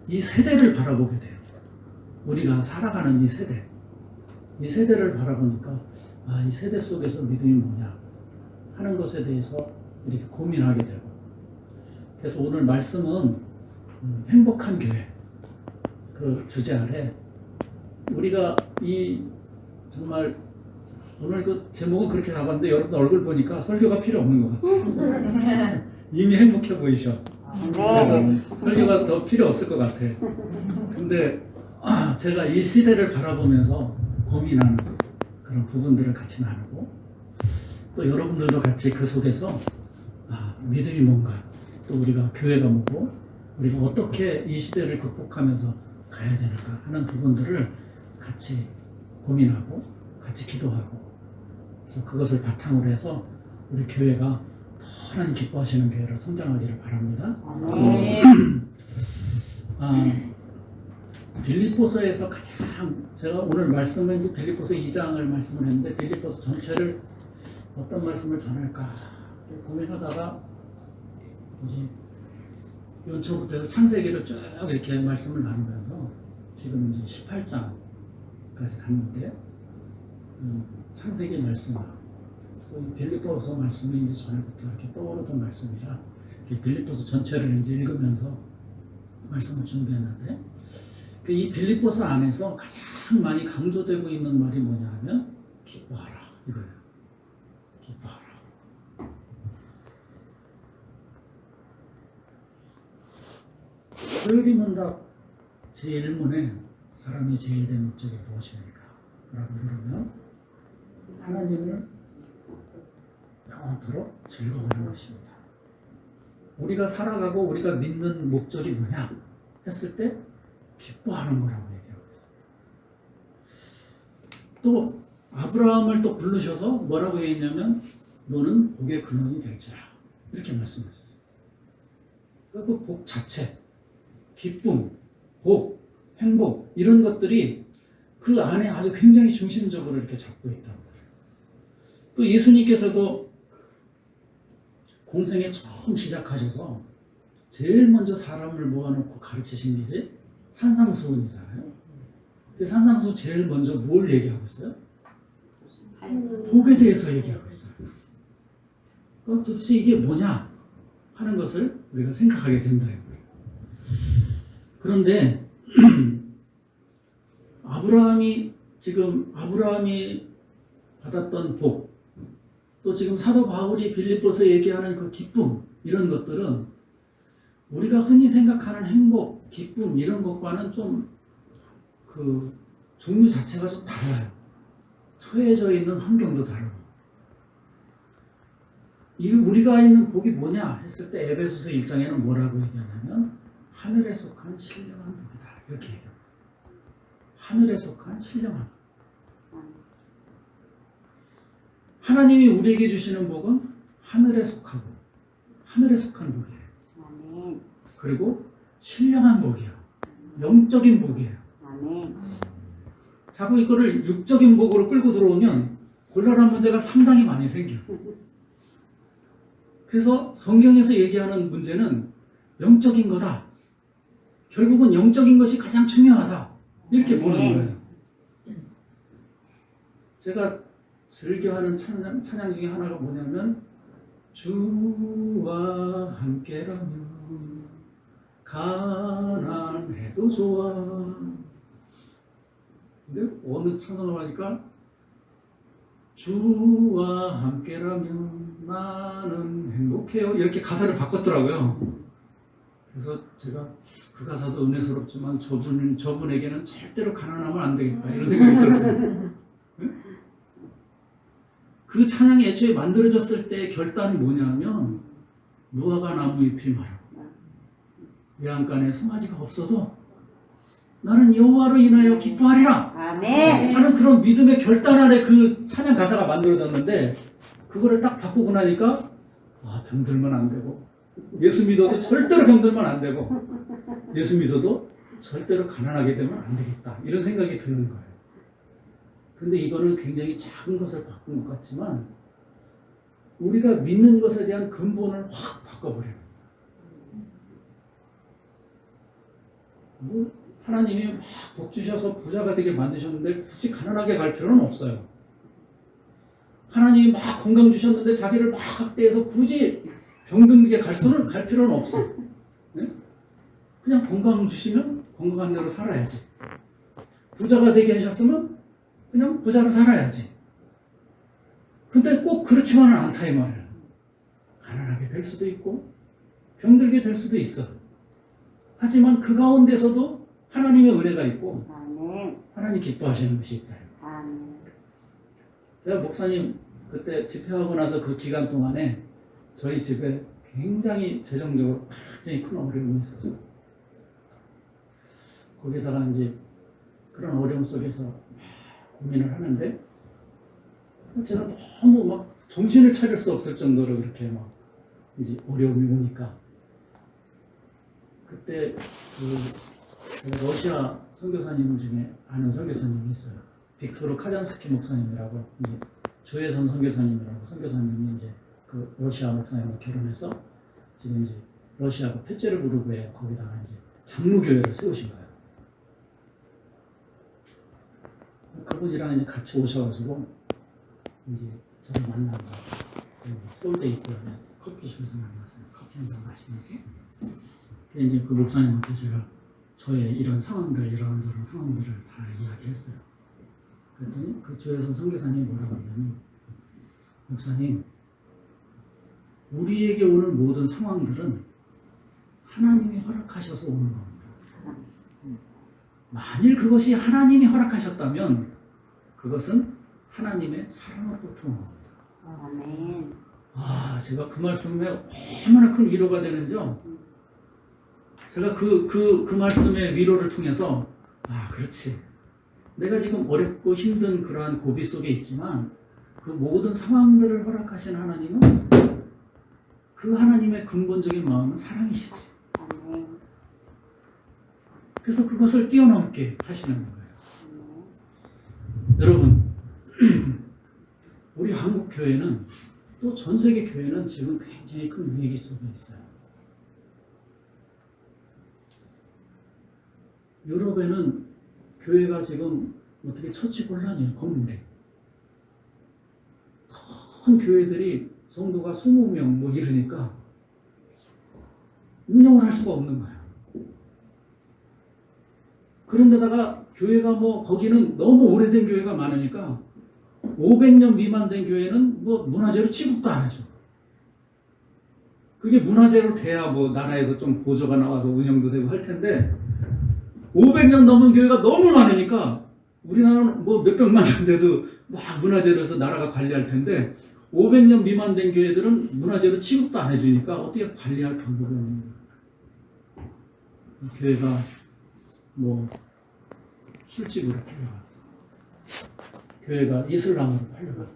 이 세대를 바라보게 돼요. 우리가 살아가는 이 세대를 바라보니까 이 세대 속에서 믿음이 뭐냐 하는 것에 대해서 이렇게 고민하게 되고, 그래서 오늘 말씀은 행복한 교회 그 주제 아래 우리가 이 정말 오늘 그 제목은 그렇게 잡았는데 여러분들 얼굴 보니까 설교가 필요 없는 것 같아요. 이미 행복해 보이셔. 그래서 설교가 더 필요 없을 것 같아. 근데 제가 이 시대를 바라보면서 고민하는 그런 부분들을 같이 나누고, 또 여러분들도 같이 그 속에서 믿음이 뭔가, 또 우리가 교회가 뭐고, 우리가 어떻게 이 시대를 극복하면서 가야 되는가 하는 부분들을 같이 고민하고 같이 기도하고, 그래서 그것을 바탕으로 해서 우리 교회가 더 하나님 기뻐하시는 교회로 성장하기를 바랍니다. 빌립보서에서 가장, 제가 오늘 말씀은 이제 빌립보서 2장을 말씀을 했는데 빌립보서 전체를 어떤 말씀을 전할까 고민하다가 이제 연초부터 해서 창세기를 쭉 이렇게 말씀을 나누면서 지금 이제 18장까지 갔는데, 창세기 말씀, 또 빌립보서 말씀이 이제 전에부터 이렇게 떠오르던 말씀이라 빌립보서 전체를 이제 읽으면서 말씀을 준비했는데, 이 빌립보서 안에서 가장 많이 강조되고 있는 말이 뭐냐 하면 기뻐하라 이거예요. 기뻐하라. 토요일 문답 제1문에 사람이 제일 된 목적이 무엇입니까? 라고 물으면 하나님을 영원토록 즐거워하는 것입니다. 우리가 살아가고 우리가 믿는 목적이 뭐냐 했을 때 기뻐하는 거라고 얘기하고 있어요. 또 아브라함을 또 부르셔서 뭐라고 얘기했냐면 너는 복의 근원이 될지라 이렇게 말씀하셨어요. 그 복 자체, 기쁨, 복, 행복 이런 것들이 그 안에 아주 굉장히 중심적으로 이렇게 잡고 있다는 거예요. 또 예수님께서도 공생에 처음 시작하셔서 제일 먼저 사람을 모아놓고 가르치신 게 산상수훈이잖아요. 그 산상수훈 제일 먼저 뭘 얘기하고 있어요? 복에 대해서 얘기하고 있어요. 도대체 이게 뭐냐 하는 것을 우리가 생각하게 된다. 그런데 아브라함이 받았던 복, 또 지금 사도 바울이 빌립보서 얘기하는 그 기쁨, 이런 것들은 우리가 흔히 생각하는 행복, 기쁨 이런 것과는 좀 그 종류 자체가 좀 달라요. 처해져 있는 환경도 다르고. 우리가 있는 복이 뭐냐 했을 때 에베소서 1장에는 뭐라고 얘기하냐면 하늘에 속한 신령한 복이다 이렇게 얘기하고 있어요. 하늘에 속한 신령한 복. 하나님이 우리에게 주시는 복은 하늘에 속한 복이에요. 그리고 신령한 복이에요. 영적인 복이에요. 자꾸 이거를 육적인 복으로 끌고 들어오면 곤란한 문제가 상당히 많이 생겨요. 그래서 성경에서 얘기하는 문제는 영적인 거다. 결국은 영적인 것이 가장 중요하다. 이렇게 보는 거예요. 제가 즐겨하는 찬양 중에 하나가 뭐냐면 주와 함께라면 가난해도 좋아. 근데 어느 찬송을 하니까 주와 함께라면 나는 행복해요. 이렇게 가사를 바꿨더라고요. 그래서 제가 그 가사도 은혜스럽지만 저분에게는 절대로 가난하면 안 되겠다. 이런 생각이 들었어요. 그 찬양이 애초에 만들어졌을 때의 결단이 뭐냐면 무화과 나무 잎이 마르고 외양간에 송아지가 없어도 나는 여호와로 인하여 기뻐하리라 하는 그런 믿음의 결단 안에 그 찬양 가사가 만들어졌는데, 그거를 딱 바꾸고 나니까 병들면 안 되고 예수 믿어도 절대로 병들면 안 되고 예수 믿어도 절대로 가난하게 되면 안 되겠다 이런 생각이 드는 거예요. 근데 이거는 굉장히 작은 것을 바꾼 것 같지만 우리가 믿는 것에 대한 근본을 확 바꿔버려요. 뭐 하나님이 막 복 주셔서 부자가 되게 만드셨는데 굳이 가난하게 갈 필요는 없어요. 하나님이 막 건강 주셨는데 자기를 막 학대해서 굳이 병들게 갈 필요는 없어. 네? 그냥 건강 주시면 건강한 대로 살아야지. 부자가 되게 하셨으면 그냥 부자로 살아야지. 근데 꼭 그렇지만은 않다 이 말이에요. 가난하게 될 수도 있고 병들게 될 수도 있어. 하지만 그 가운데서도 하나님의 은혜가 있고 아멘. 하나님 기뻐하시는 것이 있다. 아멘. 제가 목사님 그때 집회하고 나서 그 기간 동안에 저희 집에 굉장히 재정적으로 굉장히 큰 어려움이 있었어요. 거기다가 이제 그런 어려움 속에서 고민을 하는데 제가 너무 막 정신을 차릴 수 없을 정도로 그렇게 막 이제 어려움이 오니까 그때 그 러시아 선교사님 중에 아는 선교사님이 있어요. 빅토르 카잔스키 목사님이라고 이제 조혜선 선교사님이라고 선교사님이 이제 그 러시아 목사님과 결혼해서 지금 이제 러시아 그 페체르부르크에 거기다가 이제 장로교회를 세우신 거예요. 그분이랑 이제 같이 오셔가지고 이제 저를 만나고 서울대 있고 커피숍에서 만났어요. 커피 한잔 마시면서 이제 그 목사님한테 제가 저의 이런 상황들 이런저런 상황들을 다 이야기했어요. 그랬더니 그 조혜선 선교사님이 뭐라고 하냐면 목사님 우리에게 오는 모든 상황들은 하나님이 허락하셔서 오는 겁니다. 만일 그것이 하나님이 허락하셨다면 그것은 하나님의 사랑으로부터 온 겁니다. 아멘. 아, 제가 그 말씀에 얼마나 큰 위로가 되는지요. 제가 그 말씀의 위로를 통해서 아, 그렇지. 내가 지금 어렵고 힘든 그러한 고비 속에 있지만 그 모든 상황들을 허락하신 하나님은 그 하나님의 근본적인 마음은 사랑이시지. 아멘. 그래서 그것을 뛰어넘게 하시는 거예요. 여러분, 우리 한국 교회는 또 전 세계 교회는 지금 굉장히 큰 위기 속에 있어요. 유럽에는 교회가 지금 어떻게 처치곤란이에요. 건물이. 큰 교회들이 성도가 20명 뭐 이러니까 운영을 할 수가 없는 거예요. 그런데다가 교회가 뭐 거기는 너무 오래된 교회가 많으니까 500년 미만 된 교회는 뭐 문화재로 취급도 안 해줘. 그게 문화재로 돼야 뭐 나라에서 좀 보조가 나와서 운영도 되고 할 텐데 500년 넘은 교회가 너무 많으니까 우리나라는 뭐 몇백만 년대도 막 문화재로 해서 나라가 관리할 텐데 500년 미만 된 교회들은 문화재로 취급도 안 해주니까 어떻게 관리할 방법이 없는 거예요. 교회가 뭐 술집으로 팔려갔다. 교회가 이슬람으로 팔려갔다.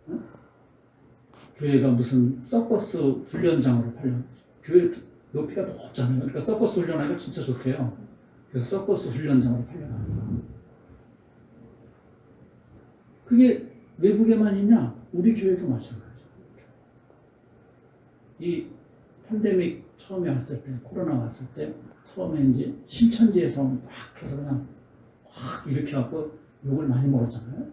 어? 교회가 무슨 서커스 훈련장으로 팔려갔다. 교회 높이가 높잖아요. 그러니까 서커스 훈련하기가 진짜 좋대요. 그래서 서커스 훈련장으로 팔려갔다. 그게 외국에만 있냐? 우리 교회도 마찬가지야. 이 팬데믹 처음에 왔을 때, 코로나 왔을 때 처음에 이제 신천지에서 막 해서 그냥 확 이렇게 갖고 욕을 많이 먹었잖아요.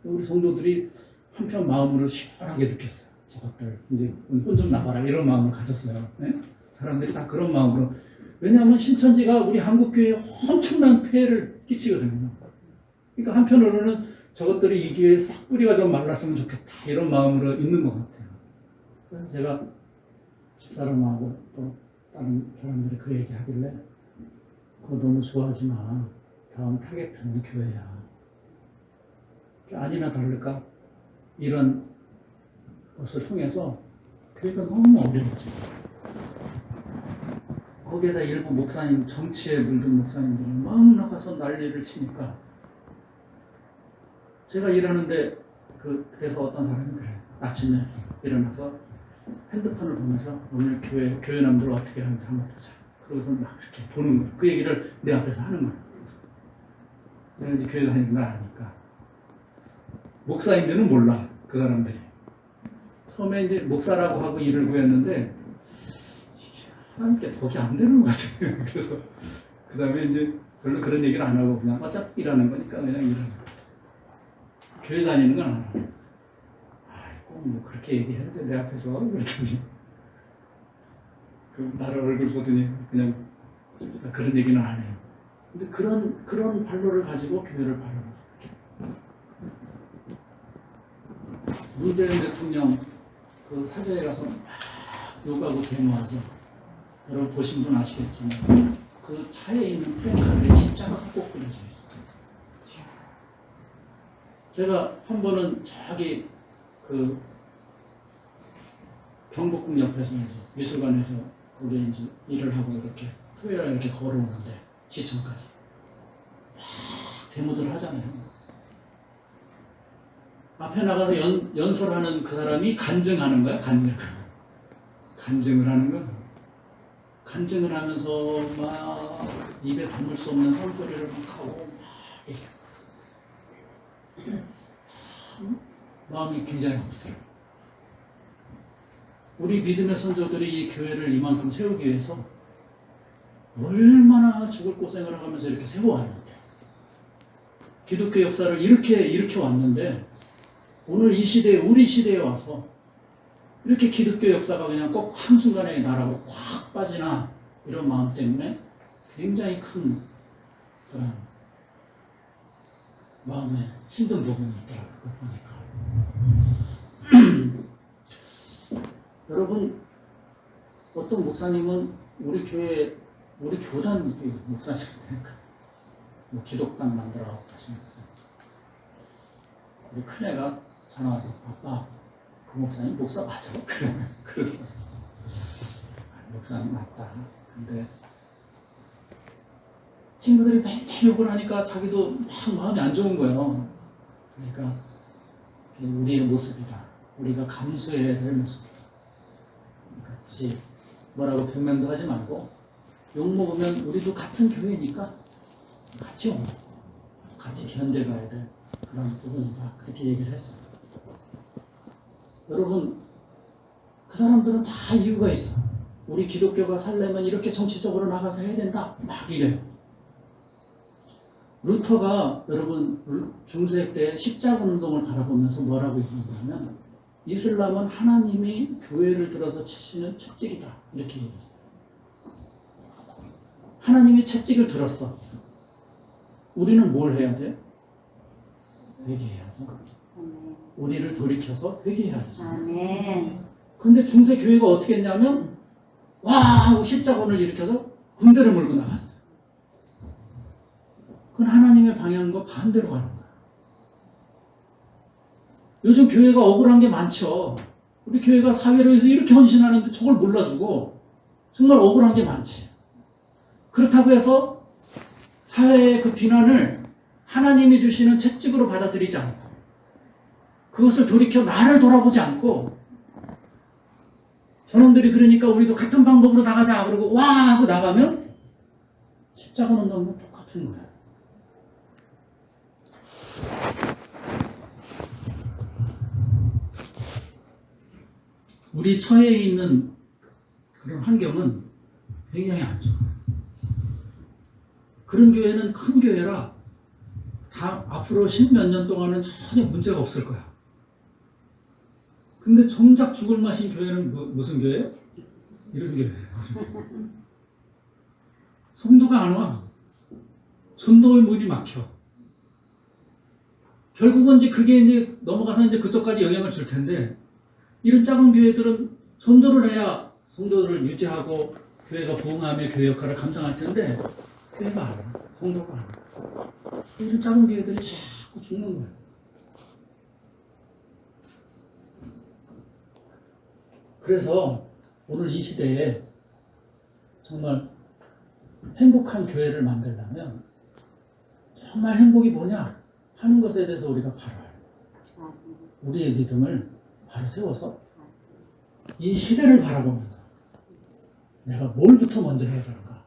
우리 성도들이 한편 마음으로 시원하게 느꼈어요. 저것들 이제 혼 좀 나가라 이런 마음을 가졌어요. 네? 사람들이 다 그런 마음으로. 왜냐하면 신천지가 우리 한국 교회에 엄청난 폐해를 끼치거든요. 그러니까 한편으로는 저것들이 이 기회에 싹 뿌리가 좀 말랐으면 좋겠다 이런 마음으로 있는 것 같아요. 그래서 제가 집사람하고 또 다른 사람들이 그 얘기 하길래 그거 너무 좋아하지 마. 다음 타겟은 교회야. 아니나 다를까 이런 것을 통해서 교회가 너무 어려워져. 거기에다 일부 목사님, 정치에 물든 목사님들이 막 나가서 난리를 치니까 제가 일하는데 그래서 어떤 사람이 그래. 아침에 일어나서 핸드폰을 보면서 오늘 교회남들 어떻게 하는지 한번 보자. 그러고서 막 이렇게 보는 거예요. 그 얘기를 내 앞에서 하는 거예요. 내가 이제 교회 다니는 걸 아니까. 목사인지는 몰라, 그 사람들이. 처음에 이제 목사라고 하고 일을 구했는데, 하나님께 덕이 안 되는 것 같아요. 그래서 그 다음에 이제 별로 그런 얘기를 안 하고 그냥 어차피 일하는 거니까 그냥 일하는 거야. 교회 다니는 건 안 하고. 꼭 뭐 그렇게 얘기해야 돼, 내 앞에서. 그랬더니. 그 나를 얼굴 보더니 그냥 그런 얘기는 안 해요. 근데 그런 발로를 가지고 교회를 바라보죠. 문재인 대통령 그 사저에 가서 막 욕하고 데모와서 여러분 보신 분 아시겠지만 그 차에 있는 플래카드에 십자가가 꼭 그려져 있어요. 제가 한 번은 저기 그 경복궁 옆에서 이제 미술관에서 거기에 이제 일을 하고 이렇게 토요일에 이렇게 걸어오는데 시청까지 막 데모들 하잖아요. 앞에 나가서 연설하는 그 사람이 간증하는 거야, 간증을 하는 거야. 간증을 하면서 막 입에 담을 수 없는 선소리를 막 하고 막 참 마음이 굉장히 아프더라고요. 우리 믿음의 선조들이 이 교회를 이만큼 세우기 위해서 얼마나 죽을 고생을 하면서 이렇게 세워왔는데 기독교 역사를 이렇게 왔는데 오늘 이 시대에 우리 시대에 와서 이렇게 기독교 역사가 그냥 꼭 한순간에 나라고 확 빠지나 이런 마음 때문에 굉장히 큰 그런 마음에 힘든 부분이 있더라고요. 그거 보니까. 여러분 어떤 목사님은 우리 교단 목사님이니까 뭐 기독당 만들어 하신 목사님. 우리 큰애가 전화 와서 아빠 그 목사님 목사 맞아? 그러더라고요. 목사님 맞다. 근데 친구들이 맨날 욕을 하니까 자기도 막 마음이 안 좋은 거예요. 그러니까 우리의 모습이다. 우리가 감수해야 될 모습이다. 그러니까 굳이 뭐라고 변명도 하지 말고 욕 먹으면 우리도 같은 교회니까 같이 오고 같이 견뎌가야 될 그런 부분이다. 그렇게 얘기를 했어요. 여러분 그 사람들은 다 이유가 있어. 우리 기독교가 살려면 이렇게 정치적으로 나가서 해야 된다. 막 이래요. 루터가 여러분 중세 때 십자군 운동을 바라보면서 뭐라고 얘기했냐면 이슬람은 하나님이 교회를 들어서 치시는 채찍이다. 이렇게 얘기했어요. 하나님이 채찍을 들었어. 우리는 뭘 해야 돼? 회개해야죠. 우리를 돌이켜서 회개해야 되잖아요. 아멘. 근데 중세 교회가 어떻게 했냐면 와 하고 십자군을 일으켜서 군대를 몰고 나갔어요. 그건 하나님의 방향과 반대로 가는 거야. 요즘 교회가 억울한 게 많죠. 우리 교회가 사회를 위해서 이렇게 헌신하는데 저걸 몰라주고 정말 억울한 게 많지. 그렇다고 해서 사회의 그 비난을 하나님이 주시는 채찍으로 받아들이지 않고 그것을 돌이켜 나를 돌아보지 않고 저놈들이 그러니까 우리도 같은 방법으로 나가자 그러고 와 하고 나가면 십자가 운동은 똑같은 거야. 우리 처해 있는 그런 환경은 굉장히 안 좋아. 그런 교회는 큰 교회라 다 앞으로 10몇 년 동안은 전혀 문제가 없을 거야. 근데 정작 죽을 맛인 교회는 무슨 교회예요? 이런 교회예요. 성도가 안 와. 전도의 문이 막혀. 결국은 이제 그게 이제 넘어가서 이제 그쪽까지 영향을 줄 텐데 이런 작은 교회들은 전도를 해야 성도를 유지하고 교회가 부흥하며 교회 역할을 감당할 텐데 교회가 안 와. 성도가 안 와. 이런 작은 교회들이 자꾸 죽는 거예요. 그래서 오늘 이 시대에 정말 행복한 교회를 만들려면 정말 행복이 뭐냐 하는 것에 대해서 우리가 바로 알고 우리의 믿음을 바로 세워서 이 시대를 바라보면서 내가 뭘부터 먼저 해야 되는가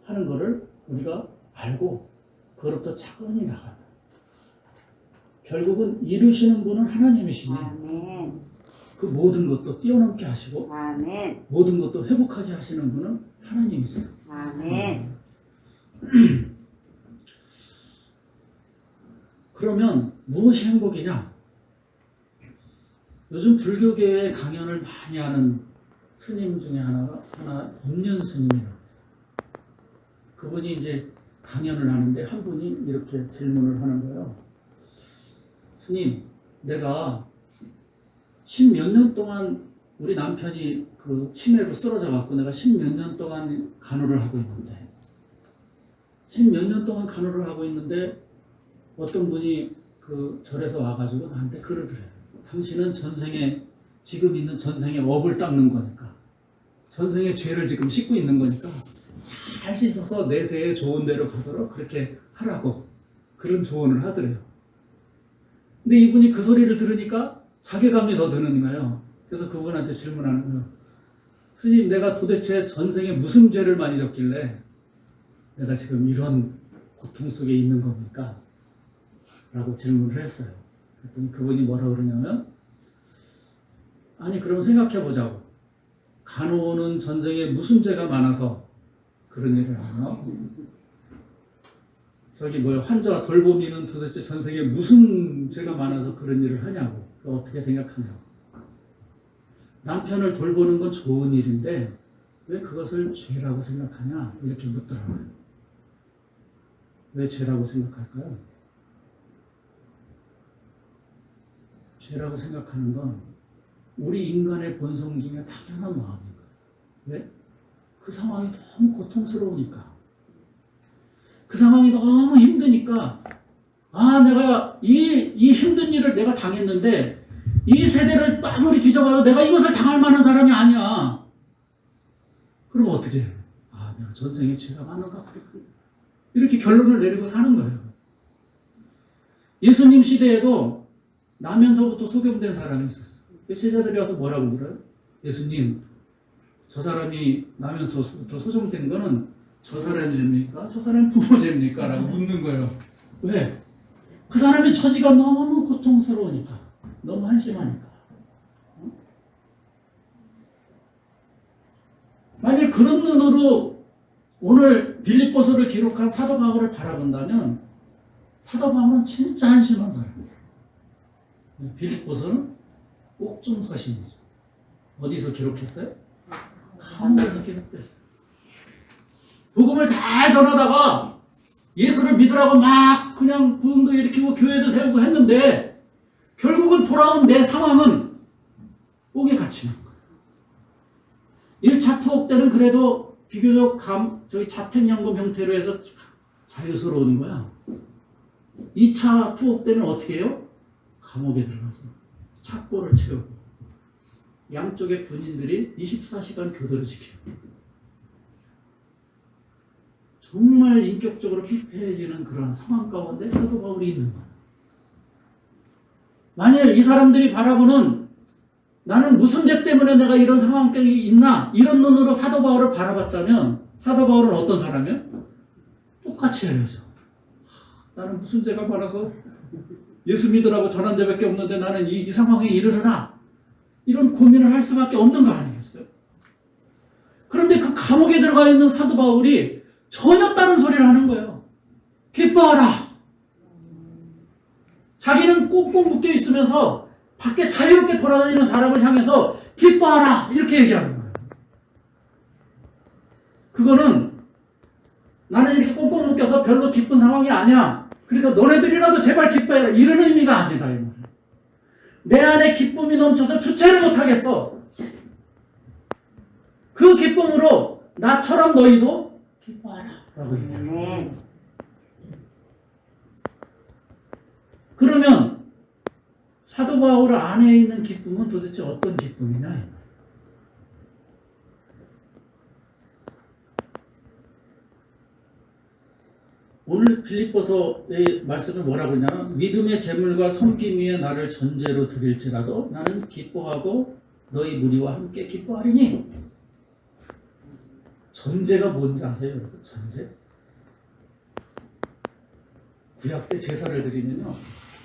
하는 것을 우리가 알고 그로부터 차근히 나간다. 결국은 이루시는 분은 하나님이시니 아멘. 그 모든 것도 뛰어넘게 하시고 아멘. 모든 것도 회복하게 하시는 분은 하나님이세요. 아멘. 그러면 무엇이 행복이냐? 요즘 불교계의 강연을 많이 하는 스님 중에 하나 법륜 스님이라고 있어요. 그분이 이제 강연을 하는데 한 분이 이렇게 질문을 하는 거예요. 스님, 내가 10몇 년 동안 우리 남편이 그 치매로 쓰러져 갖고 내가 10몇 년 동안 간호를 하고 있는데 10몇 년 동안 간호를 하고 있는데 어떤 분이 그 절에서 와가지고 나한테 그러더래요. 당신은 전생에 지금 있는 전생의 업을 닦는 거니까 전생의 죄를 지금 씻고 있는 거니까 잘 씻어서 내세에 좋은 데로 가도록 그렇게 하라고 그런 조언을 하더래요. 근데 이분이 그 소리를 들으니까 자괴감이 더 드는 거예요. 그래서 그분한테 질문하는 거예요. 스님, 내가 도대체 전생에 무슨 죄를 많이 졌길래 내가 지금 이런 고통 속에 있는 겁니까? 라고 질문을 했어요. 그랬더니 그분이 뭐라 그러냐면, 아니 그럼 생각해 보자고. 간호는 전생에 무슨 죄가 많아서 그런 일을 하나? 저기 뭐야, 환자 돌보미는 도대체 전생에 무슨 죄가 많아서 그런 일을 하냐고. 그거 어떻게 생각하냐고. 남편을 돌보는 건 좋은 일인데 왜 그것을 죄라고 생각하냐? 이렇게 묻더라고요. 왜 죄라고 생각할까요? 죄라고 생각하는 건 우리 인간의 본성 중에 당연한 마음인 거예요. 왜? 그 상황이 너무 고통스러우니까. 그 상황이 너무 힘드니까 내가 이 힘든 일을 내가 당했는데 이 세대를 아무리 뒤져봐도 내가 이것을 당할 만한 사람이 아니야. 그럼 어떻게 해? 내가 전생에 죄가 많은가 보다. 이렇게 결론을 내리고 사는 거예요. 예수님 시대에도 나면서부터 소경된 사람이 있었어요. 제자들이 와서 뭐라고 물어요? 예수님, 저 사람이 나면서부터 소경된 거는 저 사람이 죄입니까? 저 사람이 부모 죄입니까? 라고 묻는 거예요. 왜? 그 사람의 처지가 너무 고통스러우니까. 너무 한심하니까. 만일 그런 눈으로 오늘 빌립보서를 기록한 사도 바울을 바라본다면 사도 바울은 진짜 한심한 사람이에요. 빌립보서는 옥중서신이죠. 어디서 기록했어요? 감옥에서 기록됐어요. 복음을 잘 전하다가 예수를 믿으라고 막 그냥 부흥도 일으키고 교회도 세우고 했는데 결국은 돌아온 내 상황은 옥에 갇히는 거예요. 1차 투옥 때는 그래도 비교적 저희 자택연금 형태로 해서 자유스러운 거야. 2차 투옥 때는 어떻게 해요? 감옥에 들어가서 착고를 채우고 양쪽의 군인들이 24시간 교도를 지켜요. 정말 인격적으로 피폐해지는 그런 상황 가운데 사도 바울이 있는 거예요. 만일 이 사람들이 바라보는 나는 무슨 죄 때문에 내가 이런 상황에 있나 이런 눈으로 사도 바울을 바라봤다면 사도 바울은 어떤 사람이야? 똑같이 해야죠. 나는 무슨 죄가 많아서 예수 믿으라고 전한 죄밖에 없는데 나는 이 상황에 이르르나 이런 고민을 할 수밖에 없는 거 아니겠어요? 그런데 그 감옥에 들어가 있는 사도 바울이 전혀 다른 소리를 하는 거예요. 기뻐하라. 자기는 꽁꽁 묶여 있으면서 밖에 자유롭게 돌아다니는 사람을 향해서 기뻐하라 이렇게 얘기하는 거예요. 그거는 나는 이렇게 꽁꽁 묶여서 별로 기쁜 상황이 아니야. 그러니까 너네들이라도 제발 기뻐해라 이런 의미가 아니다 이 말이에요. 내 안에 기쁨이 넘쳐서 주체를 못하겠어. 그 기쁨으로 나처럼 너희도 기뻐하라 라고 얘기해요. 그러면 사도 바울 안에 있는 기쁨은 도대체 어떤 기쁨이냐? 오늘 빌립보서의 말씀은 뭐라고 하냐면 믿음의 재물과 섬김 위에 나를 전제로 드릴지라도 나는 기뻐하고 너희 무리와 함께 기뻐하리니. 전제가 뭔지 아세요 여러분? 전제? 구약 때 제사를 드리면요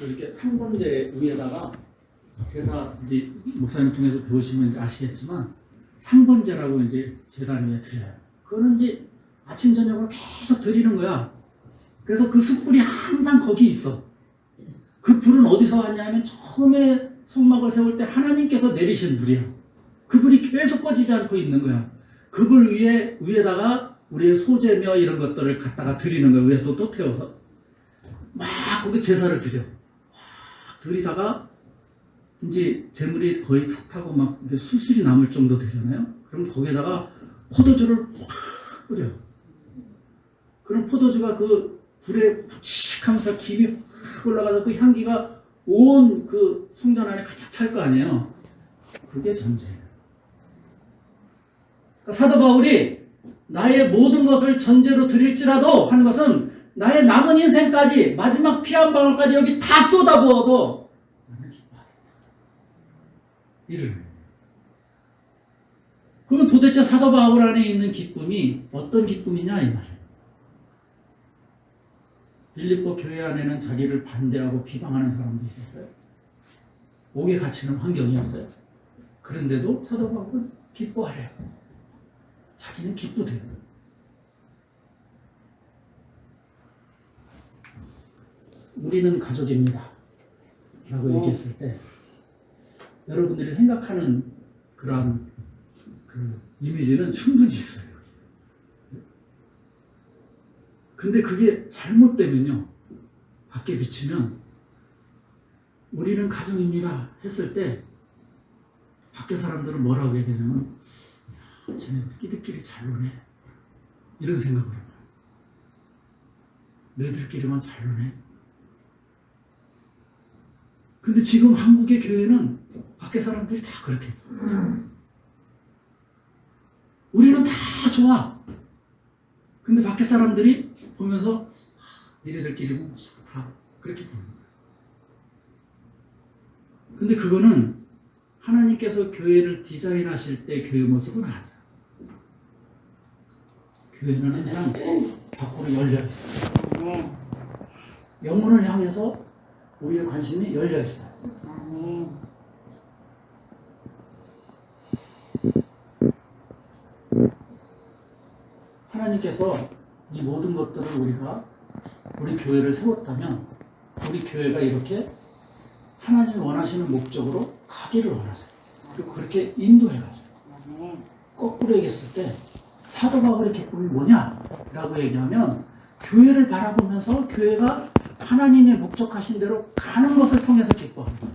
이렇게 상번제 위에다가 제사 이제 목사님 통해서 배우시면 이제 아시겠지만 상번제라고 이제 제단 위에 드려요. 그거는 이제 아침 저녁으로 계속 드리는 거야. 그래서 그 숯불이 항상 거기 있어. 그 불은 어디서 왔냐면 처음에 성막을 세울 때 하나님께서 내리신 불이야. 그 불이 계속 꺼지지 않고 있는 거야. 그 불 위에다가 우리의 소재며 이런 것들을 갖다가 드리는 거야. 위에서 또 태워서 막 거기 제사를 드려. 드리다가 이제 재물이 거의 다 타고 막 수술이 남을 정도 되잖아요. 그럼 거기에다가 포도주를 확 뿌려. 그럼 포도주가 그 불에 푹직하면서 김이 확 올라가서 그 향기가 온 그 성전 안에 가득 찰 거 아니에요. 그게 전제예요. 그러니까 사도 바울이 나의 모든 것을 전제로 드릴지라도 한 것은 나의 남은 인생까지 마지막 피 한 방울까지 여기 다 쏟아부어도 나는 기뻐하겠다. 이를. 그러면 도대체 사도 바울 안에 있는 기쁨이 어떤 기쁨이냐 이 말이에요. 빌립보 교회 안에는 자기를 반대하고 비방하는 사람도 있었어요. 옥에 갇히는 환경이었어요. 그런데도 사도 바울은 기뻐하래요. 자기는 기쁘대요. 우리는 가족입니다. 라고 얘기했을 때 여러분들이 생각하는 그러한 그 이미지는 충분히 있어요. 근데 그게 잘못되면요. 밖에 비치면 우리는 가정입니다 했을 때 밖에 사람들은 뭐라고 얘기하냐면 쟤네 끼들끼리 잘 노네 이런 생각을 해요. 너희들끼리만 잘 노네. 근데 지금 한국의 교회는 밖에 사람들이 다 그렇게 우리는 다 좋아. 근데 밖에 사람들이 보면서 니네들끼리는 다 그렇게 보는 거예요. 근데 그거는 하나님께서 교회를 디자인하실 때 교회 모습은 아니야. 교회는 항상 밖으로 열려 있어요. 영혼을 향해서 우리의 관심이 열려 있어요. 하나님께서 이 모든 것들을 우리 교회를 세웠다면 우리 교회가 이렇게 하나님이 원하시는 목적으로 가기를 원하세요. 그리고 그렇게 인도해 가세요. 거꾸로 얘기했을 때 사도 바울의 기쁨이 뭐냐라고 얘기하면 교회를 바라보면서 교회가 하나님의 목적하신 대로 가는 것을 통해서 기뻐합니다.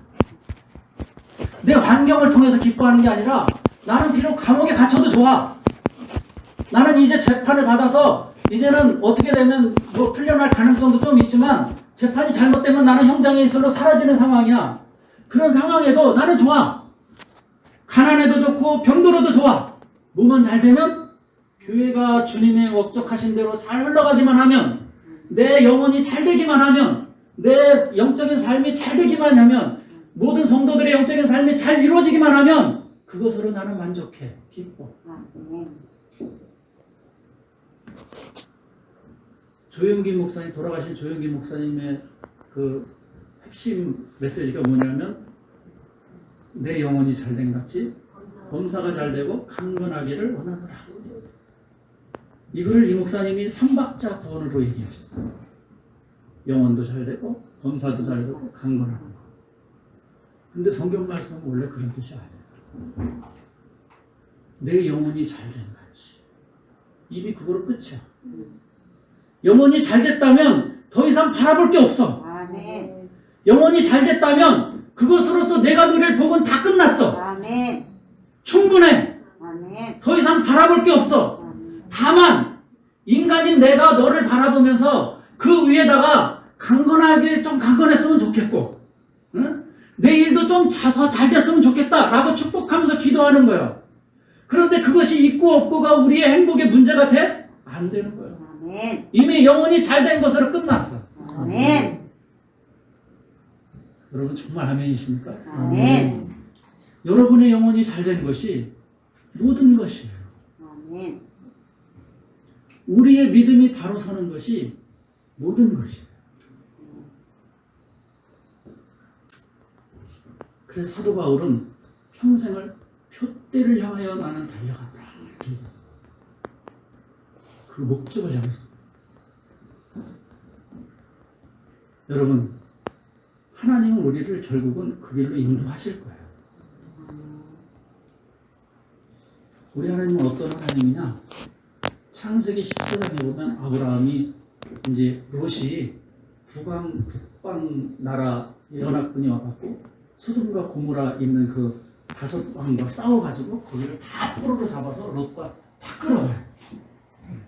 내 환경을 통해서 기뻐하는 게 아니라 나는 비록 감옥에 갇혀도 좋아. 나는 이제 재판을 받아서 이제는 어떻게 되면 뭐 풀려날 가능성도 좀 있지만 재판이 잘못되면 나는 형장의 이슬로 사라지는 상황이야. 그런 상황에도 나는 좋아. 가난해도 좋고 병들어도 좋아. 뭐만 잘 되면 교회가 주님의 목적하신 대로 잘 흘러가기만 하면 내 영혼이 잘 되기만 하면 내 영적인 삶이 잘 되기만 하면 모든 성도들의 영적인 삶이 잘 이루어지기만 하면 그것으로 나는 만족해. 기뻐. 조영기 목사님, 돌아가신 조영기 목사님의 그 핵심 메시지가 뭐냐면 내 영혼이 잘된 같이 범사가 잘되고 강건하기를 원하노라. 이거를 이 목사님이 삼박자 구원으로 얘기하셨어요. 영혼도 잘되고 범사도 잘되고 강건한 거. 근데 성경 말씀은 원래 그런 뜻이 아니에요. 내 영혼이 잘된 같이. 이미 그거로 끝이야. 영혼이 잘됐다면 더 이상 바라볼 게 없어. 아멘. 영혼이 잘됐다면 그것으로서 내가 누릴 복은 다 끝났어. 아멘. 충분해. 아멘. 더 이상 바라볼 게 없어. 아멘. 다만 인간인 내가 너를 바라보면서 그 위에다가 강건하게 좀 강건했으면 좋겠고, 응? 내 일도 좀 더 잘 됐으면 좋겠다라고 축복하면서 기도하는 거예요. 그런데 그것이 있고 없고가 우리의 행복의 문제가 돼? 안 되는 거예요. 아멘. 이미 영혼이 잘된 것으로 끝났어. 아멘. 여러분 정말 아멘이십니까? 아멘. 여러분의 영혼이 잘된 것이 모든 것이에요. 아멘. 우리의 믿음이 바로 서는 것이 모든 것이에요. 그래서 사도 바울은 평생을 표대를 향하여 나는 달려간다 이렇게 얘기했어요. 그 목적을 향해서. 여러분, 하나님은 우리를 결국은 그 길로 인도하실 거예요. 우리 하나님은 어떤 하나님이냐? 창세기 14장에 보면 아브라함이 이제 롯이 북방 나라 연합군이 와갖고 소돔과 고모라 있는 그 5왕과 싸워가지고 거기를 다 포로로 잡아서 롯과 다 끌어와요.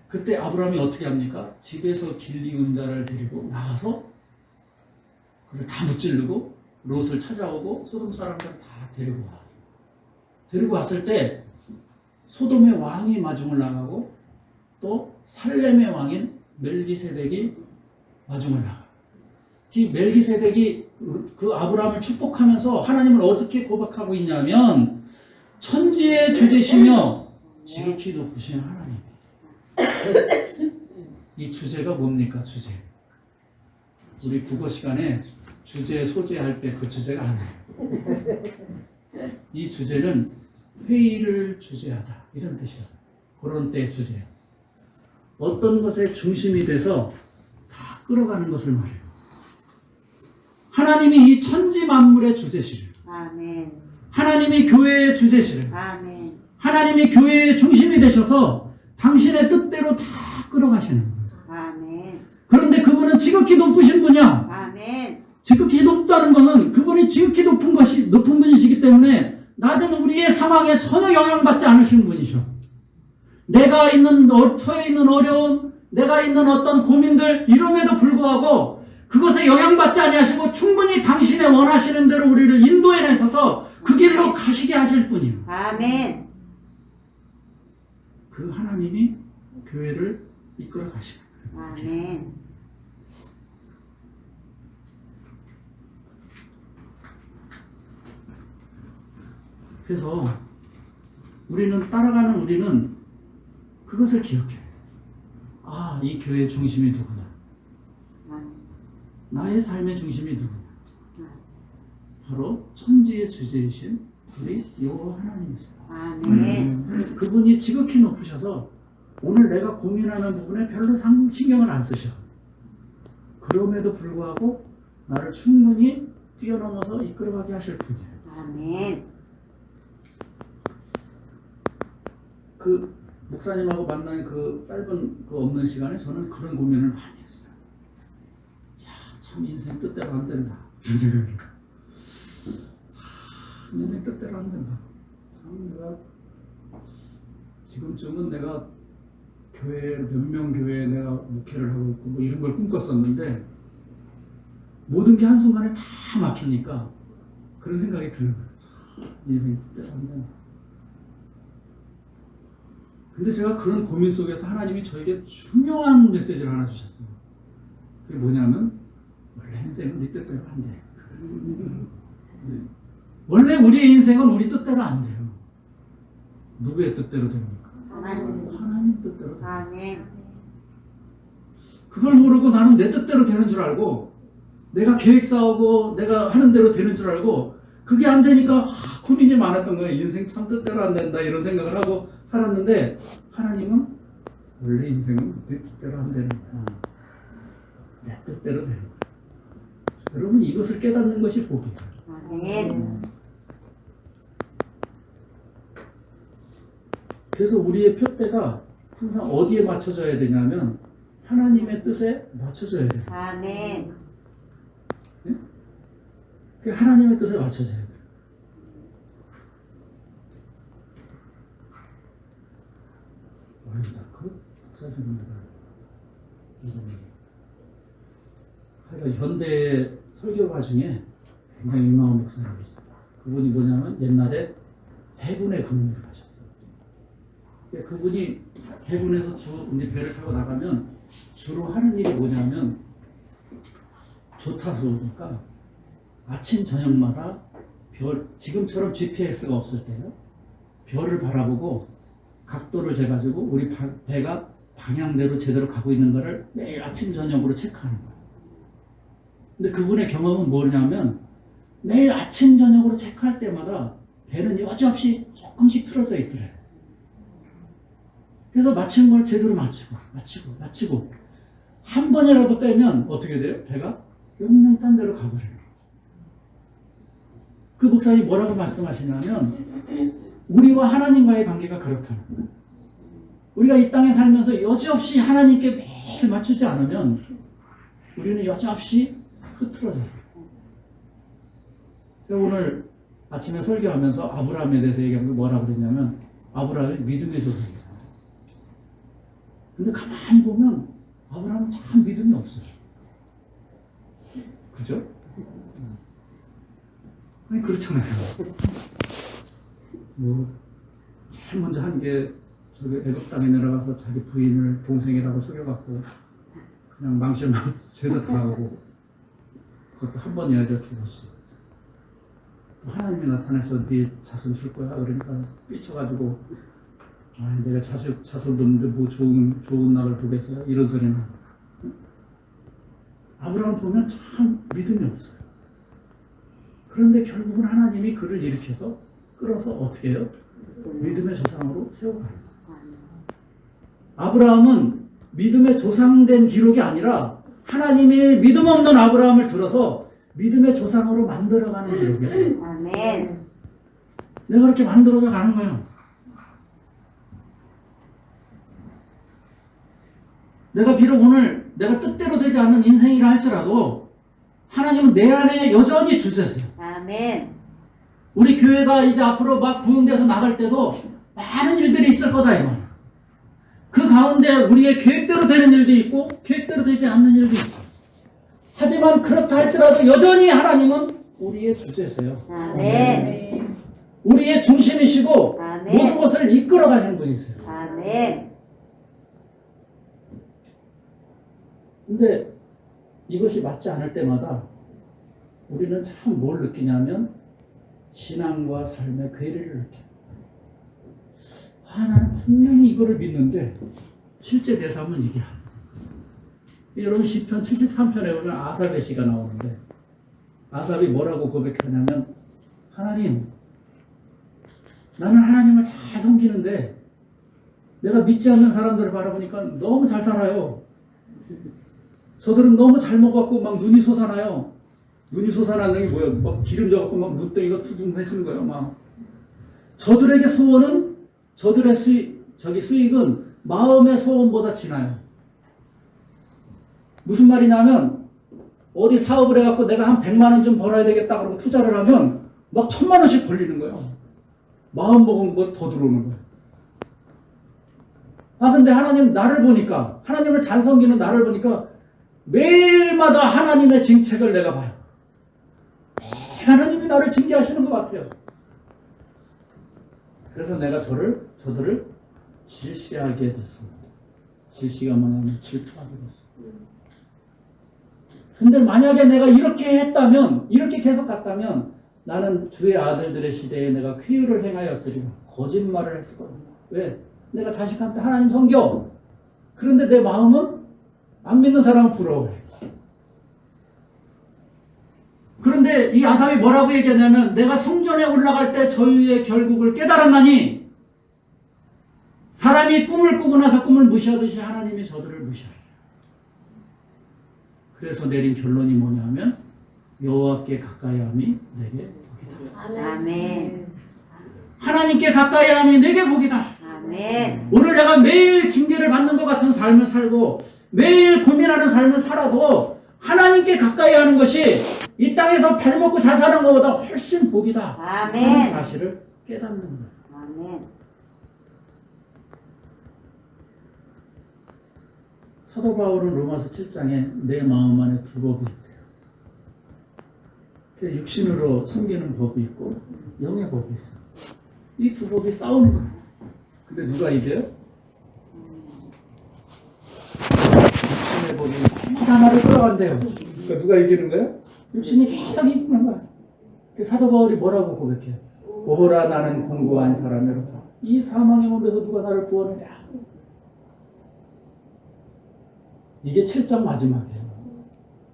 그때 아브라함이 어떻게 합니까? 집에서 길리운 자를 데리고 나와서 그걸 다 무찌르고 롯을 찾아오고 소돔 사람들을 다 데리고 와. 데리고 왔을 때 소돔의 왕이 마중을 나가고 또 살렘의 왕인 멜기세덱이 마중을 나가. 이 멜기세덱이 그 아브라함을 축복하면서 하나님을 어떻게 고백하고 있냐면 천지의 주제시며 지극히 높으신 하나님. 이 주제가 뭡니까? 주제. 우리 국어 시간에 주제 소재할 때 그 주제가 아니에요. 이 주제는 회의를 주제하다 이런 뜻이에요. 그런 때 주제예요. 어떤 것의 중심이 돼서 다 끌어가는 것을 말해요. 하나님이 이 천지 만물의 주제시를, 아멘. 하나님이 교회의 주제시를, 아멘. 하나님이 교회의 중심이 되셔서 당신의 뜻대로 다 끌어가시는 거예요. 아멘. 그런데 그분은 지극히 높으신 분이야. 아멘. 지극히 높다는 것은 그분이 지극히 높은 분이시기 때문에 낮은 우리의 상황에 전혀 영향받지 않으시는 분이셔. 내가 처해 있는 어려움, 내가 있는 어떤 고민들 이름에도 불구하고 그것에 영향받지 아니하시고 충분히 당신의 원하시는 대로 우리를 인도해내셔서 그 길로 가시게 하실 분이에요. 아멘. 그 하나님이 교회를 이끌어 가시는 거예요. 아멘. 그래서 따라가는 우리는 그것을 기억해요. 아, 이 교회의 중심이 누구냐? 나의 삶의 중심이 누구냐? 바로 천지의 주제이신 우리 여호와 하나님이세요. 아멘. 그분이 지극히 높으셔서 오늘 내가 고민하는 부분에 별로 신경을 안 쓰셔. 그럼에도 불구하고 나를 충분히 뛰어넘어서 이끌어가게 하실 분이에요. 아멘. 그 목사님하고 만난 그 짧은 그 없는 시간에 저는 그런 고민을 많이 했어요. 야, 참 인생 뜻대로 안 된다. 이런 생각을 해요. 참 인생 뜻대로 안 된다. 참 내가 지금쯤은 내가 몇 명 교회에 내가 목회를 하고 있고 뭐 이런 걸 꿈꿨었는데 모든 게 한순간에 다 막히니까 그런 생각이 드는 거예요. 참 인생 뜻대로 안 된다. 근데 제가 그런 고민 속에서 하나님이 저에게 중요한 메시지를 하나 주셨어요. 그게 뭐냐면 원래 인생은 네 뜻대로 안 돼. 원래 우리의 인생은 우리 뜻대로 안 돼요. 누구의 뜻대로 됩니까? 하나님 뜻대로 돼요. 아멘. 그걸 모르고 나는 내 뜻대로 되는 줄 알고 내가 계획 세우고 내가 하는 대로 되는 줄 알고 그게 안 되니까 고민이 많았던 거예요. 인생 참 뜻대로 안 된다 이런 생각을 하고 살았는데 하나님은 원래 인생은 내 뜻대로 안 되는 거야. 내 뜻대로 되는 거야. 여러분 이것을 깨닫는 것이 복이에요. 아멘. 그래서 우리의 표대가 항상 어디에 맞춰져야 되냐면 하나님의 뜻에 맞춰져야 돼요. 아멘. 네? 그 하나님의 뜻에 맞춰져야 돼요. 그 목사님들 하여간 현대 설교가 중에 굉장히 유명한 목사님이 있어요. 그분이 뭐냐면 옛날에 해군에 근무를 하셨어요. 그분이 해군에서 이제 배를 타고 나가면 주로 하는 일이 뭐냐면 조타수니까 아침 저녁마다 지금처럼 GPS가 없을 때요. 별을 바라보고 각도를 재가지고 우리 배가 방향대로 제대로 가고 있는 거를 매일 아침 저녁으로 체크하는 거예요. 근데 그분의 경험은 뭐냐면 매일 아침 저녁으로 체크할 때마다 배는 여지없이 조금씩 틀어져 있더래요. 그래서 마친 걸 제대로 마치고 한 번이라도 빼면 어떻게 돼요? 배가 영영 딴 데로 가버려요. 그 목사님이 뭐라고 말씀하시냐면 우리와 하나님과의 관계가 그렇다는 거예요. 우리가 이 땅에 살면서 여지없이 하나님께 매일 맞추지 않으면 우리는 여지없이 흐트러져요. 제가 오늘 아침에 설교하면서 아브라함에 대해서 얘기하면서 뭐라 그랬냐면 아브라함이 믿음의 조상이잖아요. 근데 가만히 보면 아브라함은 참 믿음이 없어요. 그죠? 아니 그렇잖아요. 뭐 제일 먼저 한 게 저기 애굽 땅에 내려가서 자기 부인을 동생이라고 속여갖고 그냥 망실만 죄도 당하고 그것도 한 번이 아니라 두 번씩. 또 하나님이 나타나서 네 자손 줄 거야 그러니까 삐쳐가지고 아 내가 자손 없는데 뭐 좋은 날을 보겠어요 이런 소리는. 아브라함 보면 참 믿음이 없어요. 그런데 결국은 하나님이 그를 일으켜서 끌어서 어떻게 해요? 믿음의 조상으로 세워가요. 아브라함은 믿음의 조상된 기록이 아니라 하나님이 믿음 없는 아브라함을 들어서 믿음의 조상으로 만들어가는 기록이에요. 아멘. 내가 그렇게 만들어서 가는 거예요. 내가 비록 오늘 내가 뜻대로 되지 않는 인생이라 할지라도 하나님은 내 안에 여전히 주세세요. 아멘. 우리 교회가 이제 앞으로 막 부흥돼서 나갈 때도 많은 일들이 있을 거다 이 말이에요. 그 가운데 우리의 계획대로 되는 일도 있고 계획대로 되지 않는 일도 있어요. 하지만 그렇다 할지라도 여전히 하나님은 우리의 주제세요. 아멘. 우리의 중심이시고 아멘. 모든 것을 이끌어 가시는 분이세요. 아멘. 근데 이것이 맞지 않을 때마다 우리는 참 뭘 느끼냐면 신앙과 삶의 괴리를 느껴요. 아, 나는 분명히 이거를 믿는데 실제 내 삶은 이게 아니야. 여러분 시편 73편에 보면 아삽의 시가 나오는데 아삽이 뭐라고 고백하냐면 하나님, 나는 하나님을 잘 섬기는데 내가 믿지 않는 사람들을 바라보니까 너무 잘 살아요. 저들은 너무 잘 먹었고 막 눈이 솟아나요. 눈이 솟아나는 게 뭐예요? 막 기름 져갖고 막 눈덩이가 투둥해지는 거예요. 막 저들에게 소원은 저들의 수익은 마음의 소원보다 지나요. 무슨 말이냐면 어디 사업을 해갖고 내가 한 100만 원 좀 벌어야 되겠다 그러고 투자를 하면 막 1000만 원씩 벌리는 거예요. 마음 먹은 것보다 더 들어오는 거예요. 아 근데 하나님 나를 보니까 하나님을 잘 섬기는 나를 보니까 매일마다 하나님의 징책을 내가 봐요. 매일 하나님이 나를 징계하시는 것 같아요. 그래서 내가 저들을 질시하게 됐습니다. 질시가 뭐냐면 질투하게 됐습니다. 근데 만약에 내가 이렇게 했다면, 이렇게 계속 갔다면 나는 주의 아들들의 시대에 내가 쾌유를 행하였으리라. 거짓말을 했을 겁니다. 왜? 내가 자식한테 하나님 섬겨. 그런데 내 마음은 안 믿는 사람을 부러워해. 그런데 이 아삽이 뭐라고 얘기하냐면 내가 성전에 올라갈 때 저희의 결국을 깨달았나니 사람이 꿈을 꾸고 나서 꿈을 무시하듯이 하나님이 저들을 무시하라. 그래서 내린 결론이 뭐냐면 여호와께 가까이함이 내게 복이다. 아멘. 하나님께 가까이함이 내게 복이다. 아멘. 오늘 내가 매일 징계를 받는 것 같은 삶을 살고 매일 고민하는 삶을 살아도 하나님께 가까이 하는 것이 이 땅에서 발 먹고 잘 사는 것보다 훨씬 복이다 아멘. 하는 사실을 깨닫는 거예요. 아멘. 사도 바울은 로마서 7장에 내 마음 안에 두 법이 있대요. 육신으로 섬기는 법이 있고 영의 법이 있어요. 이 두 법이 싸우는 거예요. 근데 누가 이겨요? 육신의 법이 너무 나를 끌어간대요. 그러니까 누가 이기는 거예요? 육신이 계속 이기는 거야. 사도 바울이 뭐라고 고백해요? 오호라 나는 공고한 사람이로다. 이 사망의 몸에서 누가 나를 구원하냐? 이게 7장 마지막이에요.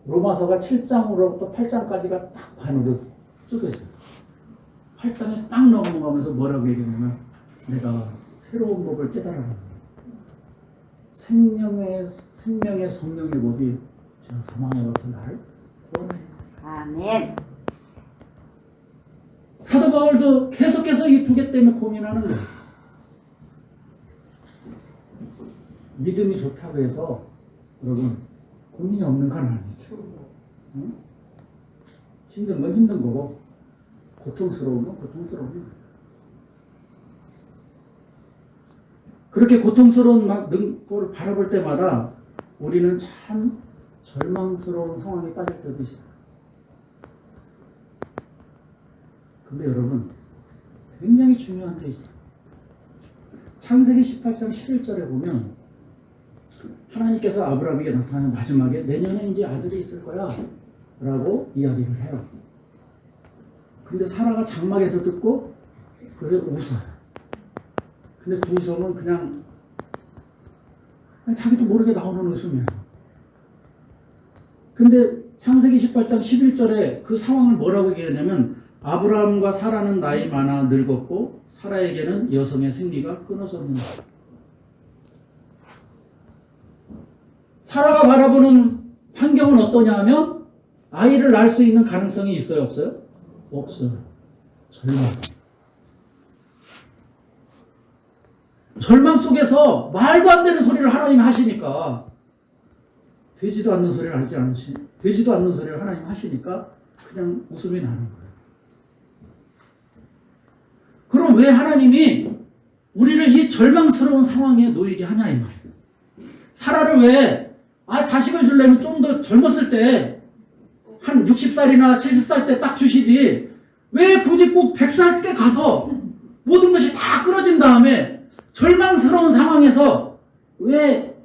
로마서가 7장으로부터 8장까지가 딱 반으로 쪼개져요. 8장에 딱 넘어가면서 뭐라고 얘기하냐면 내가 새로운 법을 깨달아라. 생명의 성령의 법이 제가 사망에로서 나를 구원해요. 아멘. 사도 바울도 계속해서 이 두 개 때문에 고민하는 거예요. 믿음이 좋다고 해서 여러분 고민이 없는 건 아니죠. 응? 힘든 건 힘든 거고 고통스러운 건 고통스러운 거예요. 그렇게 고통스러운 걸 바라볼 때마다 우리는 참 절망스러운 상황에 빠질 때도 있어요. 근데 여러분 굉장히 중요한 게 있어요. 창세기 18장 11절에 보면 하나님께서 아브라함에게 나타나는 마지막에 내년에 이제 아들이 있을 거야 라고 이야기를 해요. 근데 사라가 장막에서 듣고 그래서 웃어요. 근데 그 웃음은 그냥 자기도 모르게 나오는 웃음이에요. 근데 창세기 18장 11절에 그 상황을 뭐라고 얘기하냐면 아브라함과 사라는 나이 많아 늙었고 사라에게는 여성의 생리가 끊어졌는다. 사라가 바라보는 환경은 어떠냐 하면 아이를 낳을 수 있는 가능성이 있어요? 없어요? 없어요. 절망 속에서 말도 안 되는 소리를 하나님이 하시니까 되지도 않는 소리를 하나님 하시니까 그냥 웃음이 나는 거예요. 그럼 왜 하나님이 우리를 이 절망스러운 상황에 놓이게 하냐 이 말이에요. 사라를 왜 자식을 주려면 좀 더 젊었을 때 한 60살이나 70살 때 딱 주시지 왜 굳이 꼭 100살 때 가서 모든 것이 다 끊어진 다음에 절망스러운 상황에서 왜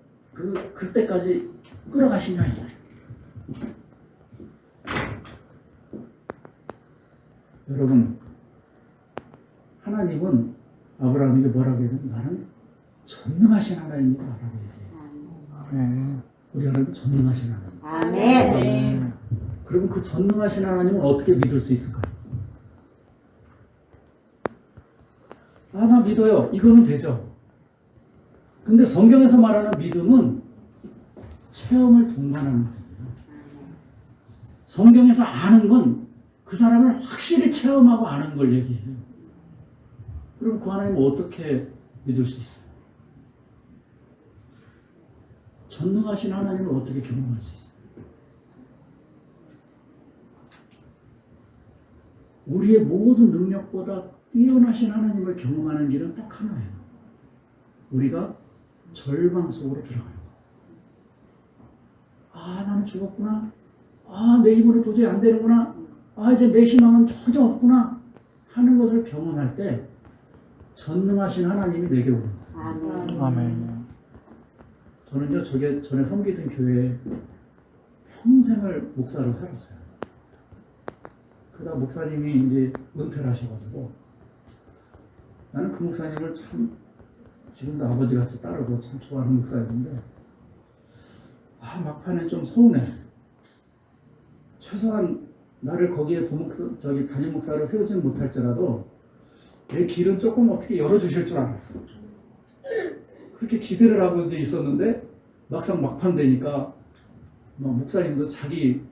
그때까지 끌어가시냐 이 말이에요. 여러분 하나님은 아브라함에게 뭐라고 해요? 나는 전능하신 하나님이다 라고 얘기해요. 우리 하나님 전능하신 하나님. 아멘. 그러면 그 전능하신 하나님을 어떻게 믿을 수 있을까요? 나 믿어요. 이거는 되죠. 근데 성경에서 말하는 믿음은 체험을 동반하는 믿음이에요. 성경에서 아는 건 그 사람을 확실히 체험하고 아는 걸 얘기해요. 그럼 그 하나님을 어떻게 믿을 수 있어요? 전능하신 하나님을 어떻게 경험할 수 있어요? 우리의 모든 능력보다 뛰어나신 하나님을 경험하는 길은 딱 하나예요. 우리가 절망 속으로 들어가요. 나는 죽었구나. 내 힘으로 도저히 안 되는구나. 이제 내 희망은 전혀 없구나. 하는 것을 경험할 때 전능하신 하나님이 내게 오는 거예요. 아멘. 저는요, 전에 섬기던 교회에 평생을 목사로 살았어요. 그러다 목사님이 이제 은퇴를 하셔가지고 나는 그 목사님을 참 지금도 아버지같이 따르고 참 좋아하는 목사였는데 막판에 좀 서운해. 최소한 나를 거기에 담임 목사로 세우지는 못할지라도 내 길은 조금 어떻게 열어주실 줄 알았어. 그렇게 기대를 하고 이제 있었는데 막상 막판 되니까 목사님도 자기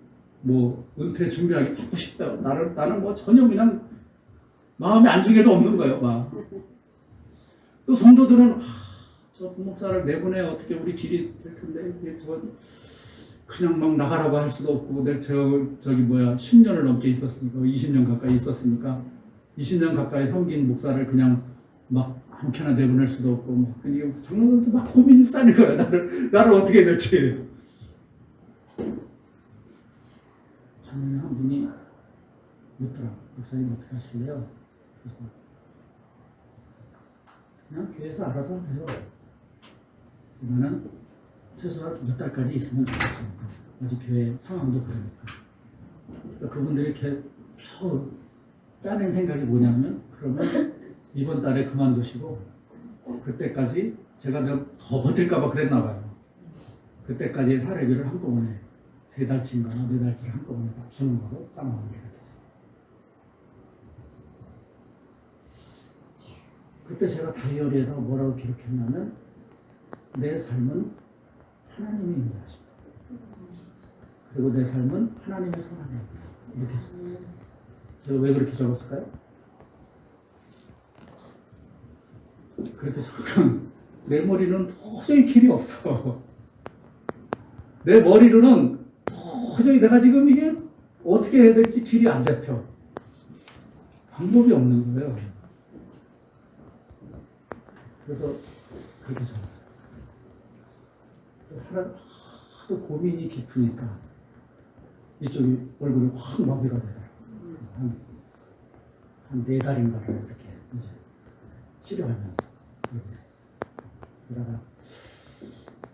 은퇴 준비하기 바쁘시다. 나는 전혀 그냥 마음에 안중에도 없는 거예요. 또 성도들은 저 부목사를 내보내 어떻게 우리 길이 될 텐데 그냥 막 나가라고 할 수도 없고 10년을 넘게 있었으니까 20년 가까이 있었으니까 20년 가까이 섬긴 목사를 그냥 막 아무렇게나 내보낼 수도 없고 장로들도 막 고민이 쌓이는 거야. 나를 어떻게 해야 될지. 작년에 한 분이 묻더라. 목사님 어떻게 하실래요? 그래서 그냥 교회에서 알아서 하세요. 나는 최소한 몇 달까지 있으면 좋겠습니다. 아직 교회 상황도 그러니까. 그분들이 겨우 짜낸 생각이 뭐냐면 그러면 이번 달에 그만두시고 그때까지 제가 더 버틸까봐 그랬나 봐요. 그때까지의 사례비를 한꺼번에 3달치인가 4달치를 한꺼번에 딱 주는 거로 짠마무리가 됐어요. 그때 제가 다이어리에다가 뭐라고 기록했냐면 내 삶은 하나님이 인도하십니다. 그리고 내 삶은 하나님의 손 안에 있다. 이렇게 썼어요. 제가 왜 그렇게 적었을까요? 그렇게 적으면 내 머리는 도저히 길이 없어. 내 머리로는 도저히 내가 지금 이게 어떻게 해야 될지 길이 안 잡혀. 방법이 없는 거예요. 그래서 그렇게 적었어요. 하도 고민이 깊으니까 이쪽이 얼굴이 확 마비가 되더라고요. 한 4달인가를 이렇게 이제 치료하면서 이러고 있어요. 그러다가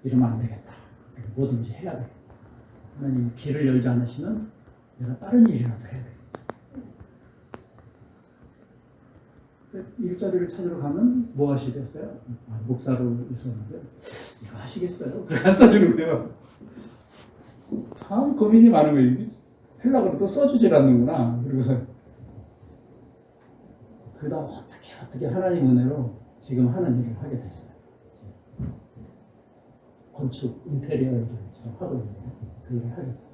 이러면 안 되겠다. 뭐든지 해야 되겠다. 하나님 길을 열지 않으시면 내가 다른 일이라도 해야 되겠다. 일자리를 찾으러 가면 뭐 하시겠어요? 목사로 있었는데 이거 하시겠어요? 그래 안 써주는 거예요. 참 고민이 많은 거예요. 하려고 해도 써주질 않는구나. 그러고서 그러다 어떻게 하나님 은혜로 지금 하는 일을 하게 됐어요. 건축 인테리어 일을 지금 하고 있는데 그 일을 하게 됐어요.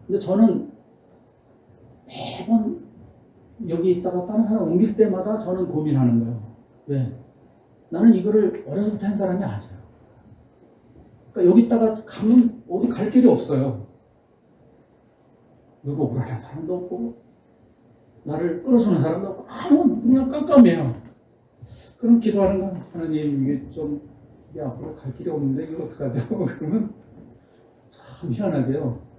근데 저는 매번 여기 있다가 다른 사람 옮길 때마다 저는 고민하는 거예요. 왜? 나는 이거를 어려서부터 한 사람이 아니에요. 그러니까 여기 있다가 가면 어디 갈 길이 없어요. 누구 오라는 사람도 없고 나를 끌어주는 사람도 없고 아무 그냥 깜깜해요. 그럼 기도하는 건 하나님 이게 좀 이게 앞으로 갈 길이 없는데 이거 어떡하죠? 그러면 참 희한하게요.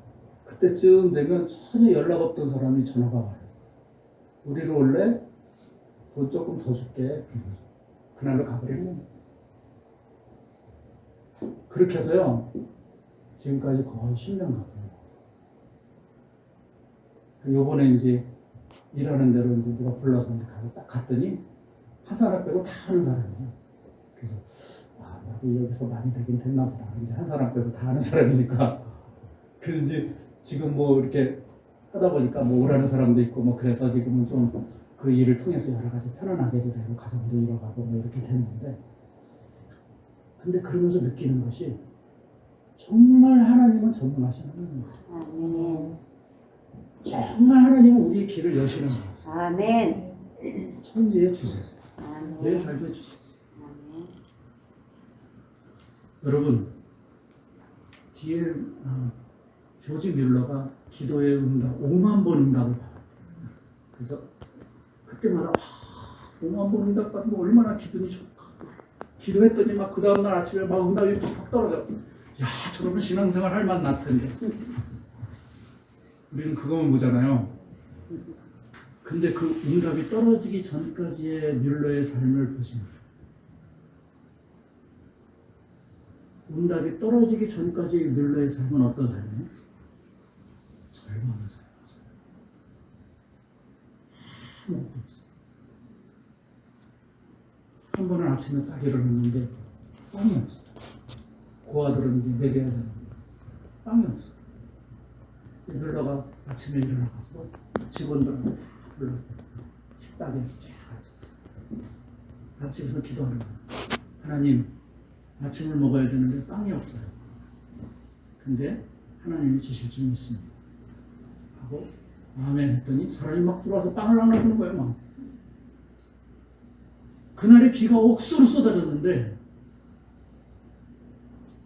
그때쯤 되면 전혀 연락 없던 사람이 전화가 와요. 우리로 올래? 돈 조금 더 줄게. 그날로 가버리면 그렇게 해서요. 지금까지 거의 10년 가까이 됐어요. 요번에 이제 일하는 대로 이제 누가 불러서 가서 딱 갔더니 한 사람 빼고 다 하는 사람이에요. 그래서 나도 여기서 많이 되긴 됐나 보다. 이제 한 사람 빼고 다 하는 사람이니까. 그래서 이제 지금 뭐 이렇게 하다 보니까 뭐 오라는 사람도 있고 뭐 그래서 지금은 좀 그 일을 통해서 여러 가지 편안하게도 되고 가정도 이뤄가고 뭐 이렇게 됐는데 근데 그러면서 느끼는 것이 정말 하나님은 전능하신 하나님이에요. 아멘. 정말 하나님은 우리의 길을 여시는 거예요. 아멘. 천지의 주세요. 아멘. 내 삶의 주세요. 아멘. 여러분 뒤에 조지 뮬러가 기도의 응답 5만 번 응답을 받았대요. 그래서 그때마다 5만 번 응답 받으면 얼마나 기분이 좋을까. 기도했더니 막 그 다음날 아침에 막 응답이 팍 떨어져. 야 저러면 신앙생활 할 맛 날 텐데. 우리는 그거만 보잖아요. 근데 그 응답이 떨어지기 전까지의 뮬러의 삶을 보시면 응답이 떨어지기 전까지의 뮬러의 삶은 어떤 삶이에요? 절망의 삶이죠. 아무것도 없어요. 한 번은 아침에 딱 일어났는데 빵이 없어요. 고아들은 이제 먹여야 되는데 빵이 없어요. 뮬러가 아침에 일어나서 직원들한테 다 불렀어요. 식탁에 쫙 앉았어요. 아침에서 기도하는 거예요. 하나님, 아침을 먹어야 되는데 빵이 없어요. 근데 하나님이 주실 줄 믿습니다. 하고 아멘 했더니 사람이 막 들어와서 빵을 나눠주는 거예요. 막. 그날에 비가 옥수로 쏟아졌는데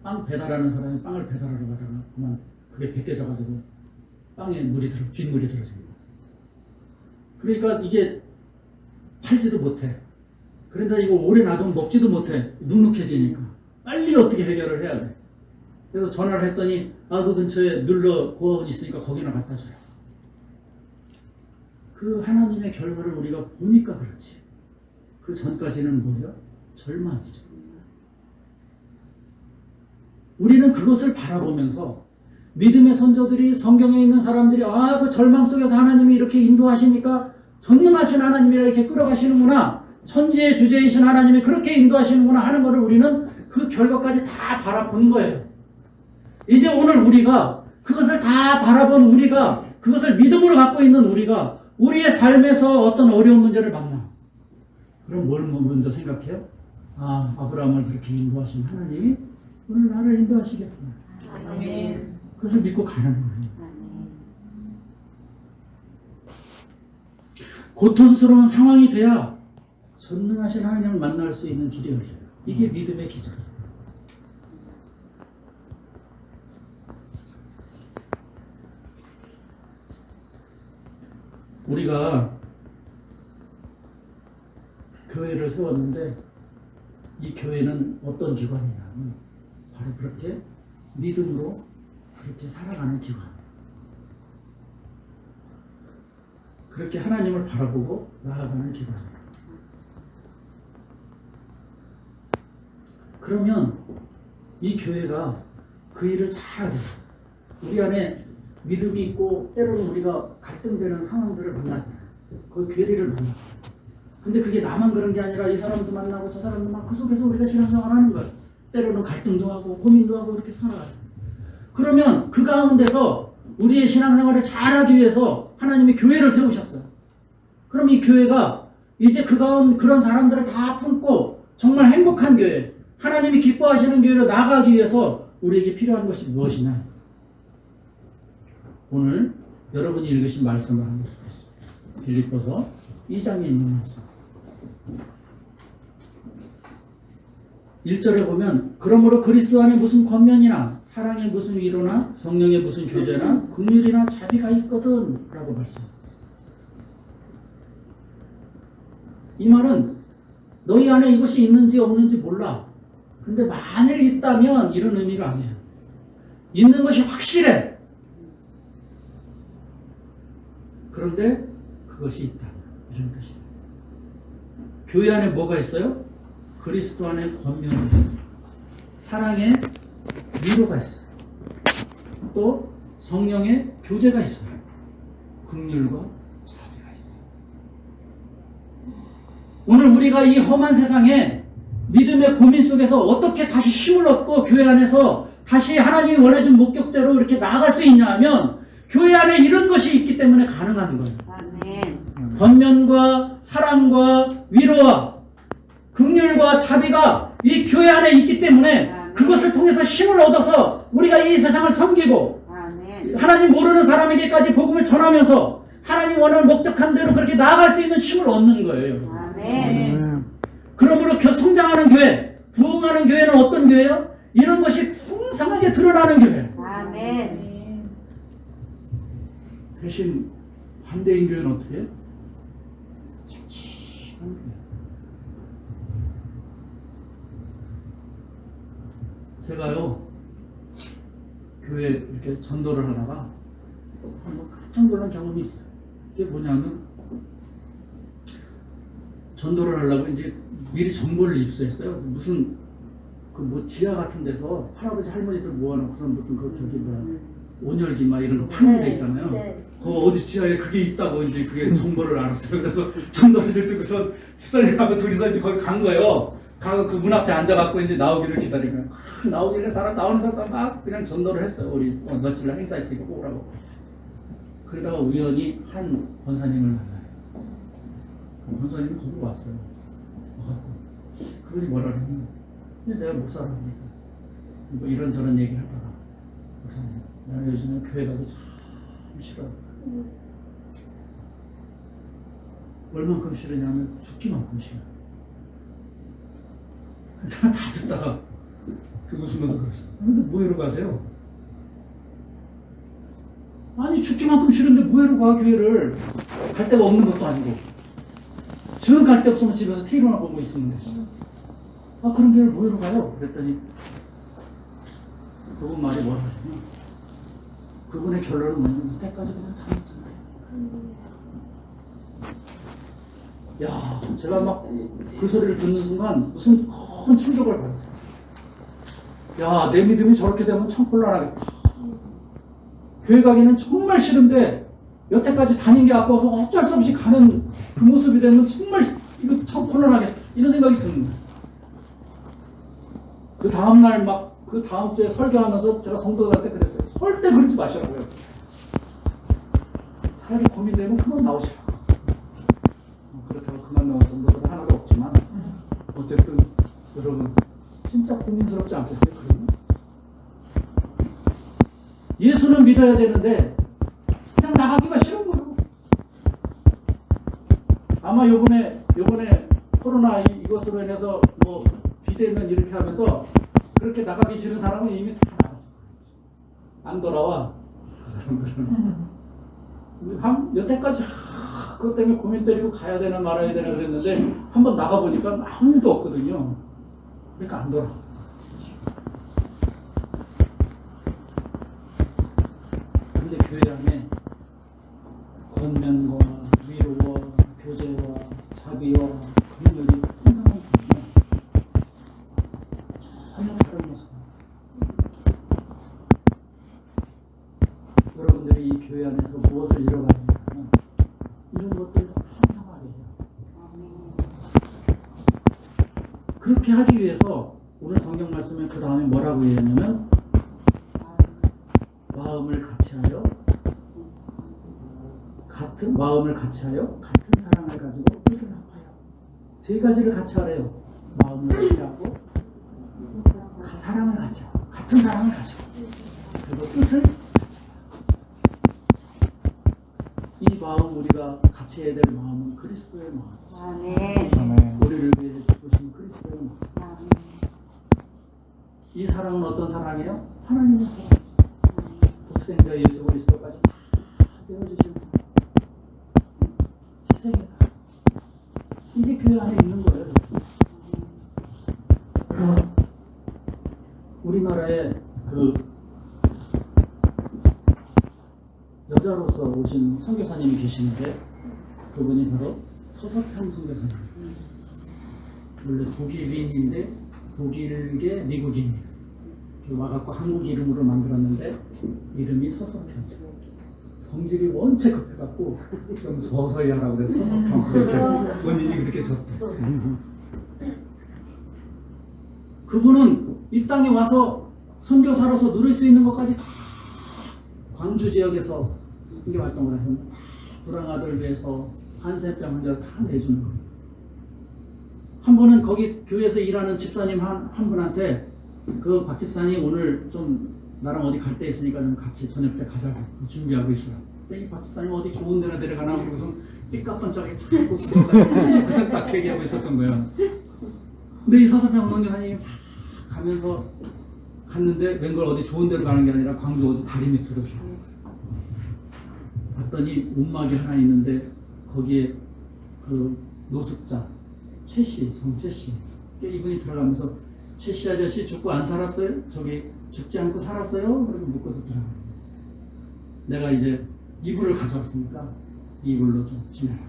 빵 배달하는 사람이 빵을 배달하러 가다가 그만 그게 벗겨져가지고 빵에 빗물이 들어진 거예요. 그러니까 이게 팔지도 못해. 그런데 이거 오래 놔두면 먹지도 못해. 눅눅해지니까. 빨리 어떻게 해결을 해야 돼. 그래서 전화를 했더니 그 근처에 눌러 고아원 있으니까 거기나 갖다 줘요. 그 하나님의 결과를 우리가 보니까 그렇지. 그 전까지는 뭐예요? 절망이죠. 우리는 그것을 바라보면서 믿음의 선조들이 성경에 있는 사람들이 그 절망 속에서 하나님이 이렇게 인도하시니까 전능하신 하나님이라 이렇게 끌어가시는구나. 천지의 주제이신 하나님이 그렇게 인도하시는구나 하는 것을 우리는 그 결과까지 다 바라본 거예요. 이제 오늘 우리가 그것을 다 바라본 우리가 그것을 믿음으로 갖고 있는 우리가 우리의 삶에서 어떤 어려운 문제를 만나. 그럼 뭘 먼저 생각해요? 아, 아브라함을 그렇게 인도하신 하나님이 오늘 나를 인도하시겠구나. 아멘. 그것을 믿고 가는 거예요. 아멘. 고통스러운 상황이 돼야 전능하신 하나님을 만날 수 있는 길이 열려요. 이게 믿음의 기적이에요. 우리가 교회를 세웠는데 이 교회는 어떤 기관이냐면 바로 그렇게 믿음으로 그렇게 살아가는 기관이에요. 그렇게 하나님을 바라보고 나아가는 기관이에요. 그러면 이 교회가 그 일을 잘하게 돼요. 우리 안에 믿음이 있고 때로는 우리가 갈등되는 상황들을 만나잖아요. 그 괴리를 만나요. 근데 그게 나만 그런 게 아니라 이 사람도 만나고 저 사람도 막 그 속에서 우리가 신앙생활을 하는 거예요. 때로는 갈등도 하고 고민도 하고 이렇게 살아가요. 그러면 그 가운데서 우리의 신앙생활을 잘하기 위해서 하나님이 교회를 세우셨어요. 그럼 이 교회가 이제 그런 사람들을 다 품고 정말 행복한 교회, 하나님이 기뻐하시는 교회로 나아가기 위해서 우리에게 필요한 것이 무엇이냐? 오늘 여러분이 읽으신 말씀을 한번 듣겠습니다. 빌립보서 2장에 있는 말씀. 1절에 보면 그러므로 그리스도 안에 무슨 권면이나 사랑의 무슨 위로나 성령의 무슨 교제나 긍휼이나 자비가 있거든 라고 말씀합니다. 이 말은 너희 안에 이것이 있는지 없는지 몰라. 근데 만일 있다면 이런 의미가 아니에요. 있는 것이 확실해. 그런데 그것이 있다. 이런 뜻이에요. 교회 안에 뭐가 있어요? 그리스도 안에 권면이 있어요. 사랑의 위로가 있어요. 또 성령의 교제가 있어요. 긍휼과 자비가 있어요. 오늘 우리가 이 험한 세상에 믿음의 고민 속에서 어떻게 다시 힘을 얻고 교회 안에서 다시 하나님이 원해준 목적대로 이렇게 나아갈 수 있냐 하면 교회 안에 이런 것이 있기 때문에 가능한 거예요. 아멘. 권면과 사랑과 위로와 긍휼과 자비가 이 교회 안에 있기 때문에 그것을 통해서 힘을 얻어서 우리가 이 세상을 섬기고 아멘. 하나님 모르는 사람에게까지 복음을 전하면서 하나님 원하는 목적한 대로 그렇게 나아갈 수 있는 힘을 얻는 거예요. 아멘. 그러므로 성장하는 교회, 부흥하는 교회는 어떤 교회요? 이런 것이 풍성하게 드러나는 교회. 아멘. 대신 반대인 교회는 어떻게 해요? 칙칙한 교회. 제가요 교회 이렇게 전도를 하다가 한번 깜짝 놀란 경험이 있어요. 이게 뭐냐면 전도를 하려고 이제 미리 정보를 입수했어요. 무슨 그 뭐 지하 같은 데서 할아버지 할머니들 모아놓고서 무슨 그 저기 뭐야 온열기 막 이런 거 파는 데 있잖아요. 그 어디 지하에 그게 있다고 이제 그게 정보를 알았어요. 그래서 전도를 듣고서 수사님하고 둘이서 이제 거기 간 거예요. 가고 그 문 앞에 앉아갖고 이제 나오기를 기다리고 나오길래 나오는 사람 막 그냥 전도를 했어요. 우리 며칠 날 행사 있으니까 꼭 오라고. 그러다가 우연히 한 권사님을 만나요. 그 권사님이 거기 왔어요. 그분이 뭐라 그러냐면 내가 목사라고 뭐 이런저런 얘기를 하다가 목사님 나 요즘에 교회 가기 참 싫어. 얼만큼 싫으냐면 죽기만큼 싫어. 제가 다 듣다가 그 웃으면서 그랬어요. 근데 뭐해로 가세요? 아니 죽기만큼 싫은데 뭐해로 가 교회를. 갈 데가 없는 것도 아니고 정 갈 데 없으면 집에서 TV나 보고 있으면 되지. 아 그런 교회를 뭐해로 가요? 그랬더니 그분 말이 뭐라 하냐면 그분의 결론은 뭐냐면 이때까지 그냥 다녔잖아요. 야 제가 막 그 소리를 듣는 순간 무슨 큰 충격을 받았어요. 야, 내 믿음이 저렇게 되면 참 곤란하겠다. 교회 가기는 정말 싫은데 여태까지 다닌 게 아까워서 어쩔 수 없이 가는 그 모습이 되면 정말 이거 참 곤란하겠다. 이런 생각이 드는 거예요. 그 다음날 그 다음 주에 설교하면서 제가 성도들한테 그랬어요. 절대 그러지 마시라고요. 차라리 고민되면 그만 나오시라고. 그렇다고 그만 나온 성도들은 하나도 없지만 어쨌든 여러분 진짜 고민스럽지 않겠어요? 그러면? 예수는 믿어야 되는데 그냥 나가기가 싫은 거예요. 아마 요번에 코로나 이것으로 인해서 뭐 비대면 이렇게 하면서 그렇게 나가기 싫은 사람은 이미 다 나갔어. 안 돌아와. 그 사람들은. 여태까지 그것 때문에 고민 때리고 가야 되나 말아야 되나 그랬는데 한번 나가보니까 아무 일도 없거든요. 그러니까 안 돌아. 근데 교회 안에 권면과 위로와 교제와 자비와 긍휼이 풍성한 교회는 전혀 다른 모습. 여러분들이 이 교회 안에서 무엇을 잃어가냐면 이런 것들을 풍성하게 해요. 그렇게 하기 위해서 오늘 성경 말씀에 그 다음에 뭐라고 얘기하냐면 마음을 같이하여 같은 사랑을 가지고 뜻을 합하여 세 가지를 같이 하래요. 마음을 같이 하고 사랑을 같이 하고 같은 사랑을 가지고 그리고 뜻을 같이 하여. 이 마음 우리가 같이 해야 될 마음은 그리스도의 마음. 아멘. 우리를 위해 주신 그리스도의 마음. 이 사랑은 어떤 사랑이에요? 하나님의 사랑. 독생자 예수 그리스도까지 다 되어주신 사랑. 희생의 사랑. 이게 교회 안에 있는 거예요. 우리나라에 그 여자로서 오신 선교사님이 계시는데 그분이 바로 서석현 선교사님. 원래 독일인인데 독일계 미국인이에요. 와갖고 한국 이름으로 만들었는데 이름이 서석현. 성질이 원체 급해갖고 좀 서서히 하라고 그래서 서석현 그렇게 본인이 그렇게 졌대. 그분은 이 땅에 와서 선교사로서 누릴 수 있는 것까지 다 광주 지역에서 선교 활동을 하셨는데 불황아들 위해서 한센병 환자를 다 내주는 거예요. 한 번은 거기 교회에서 일하는 집사님 한 분한테 그 박 집사님 오늘 좀 나랑 어디 갈 데 있으니까 좀 같이 저녁 때 가자고 준비하고 있어요. 근데 이 박 집사님 어디 좋은 데나 데려가나 그러고서 삐까뻔쩍하게 찾고 그새 딱 얘기하고 있었던 거예요. 근데 이 서서평 선교사님이 가면서 갔는데 웬걸 어디 좋은 데로 가는 게 아니라 광주 어디 다리 밑으로 봤더니 움막이 하나 있는데 거기에 그 노숙자 최씨, 성최씨 이분이 들어가면서 최씨 아저씨 죽고 안 살았어요? 저기 죽지 않고 살았어요? 그러고 묻고서 들어가요. 내가 이제 이불을 가져왔으니까 이 이불로 좀 지내라고.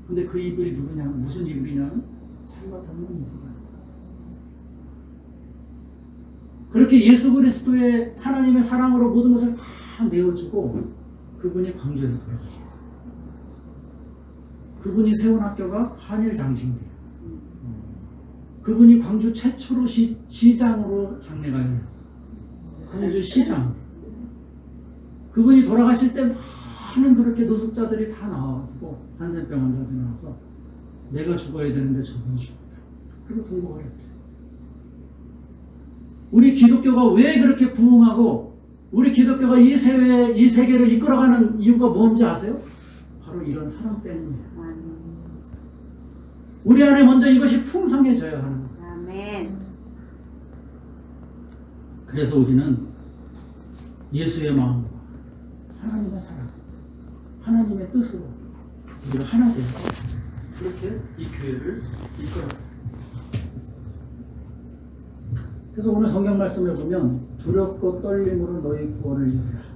근데 그 이불이 누구냐? 무슨 이불이냐면 자기가 덮는 이불이야. 그렇게 예수 그리스도의 하나님의 사랑으로 모든 것을 다 내어주고 그분이 광주에서 돌아가셨어요. 그분이 세운 학교가 한일장신대예요. 그분이 광주 최초로 시장으로 장례가 열렸어요. 광주 시장. 그분이 돌아가실 때 많은 그렇게 노숙자들이 다 나와가지고 한센병 환자들이 나와서 내가 죽어야 되는데 저분이 죽었다. 그리고 통곡을 했대. 우리 기독교가 왜 그렇게 부흥하고 우리 기독교가 이 세계를 이끌어가는 이유가 뭔지 아세요? 바로 이런 사랑 때문이에요. 우리 안에 먼저 이것이 풍성해져야 하는 거예요. 아멘. 그래서 우리는 예수의 마음과 하나님의 사랑, 하나님의 뜻으로 우리가 하나 돼서 그렇게 이 교회를 이끌어가요. 그래서 오늘 성경 말씀을 보면 두렵고 떨림으로 너희 구원을 이루라.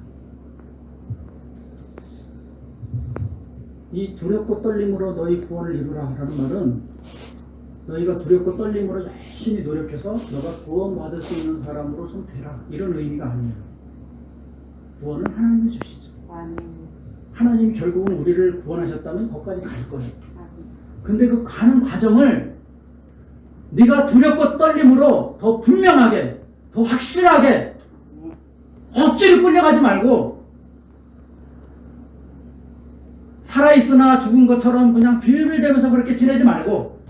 이 두렵고 떨림으로 너희 구원을 이루라 라는 말은 너희가 두렵고 떨림으로 열심히 노력해서 너가 구원받을 수 있는 사람으로 좀 되라 이런 의미가 아니에요. 구원은 하나님이 주시죠. 아멘. 하나님이 결국은 우리를 구원하셨다면 거기까지 갈 거예요. 근데 그 가는 과정을 네가 두렵고 떨림으로 더 분명하게, 더 확실하게 억지로 끌려가지 말고 살아있으나 죽은 것처럼 그냥 빌빌대면서 그렇게 지내지 말고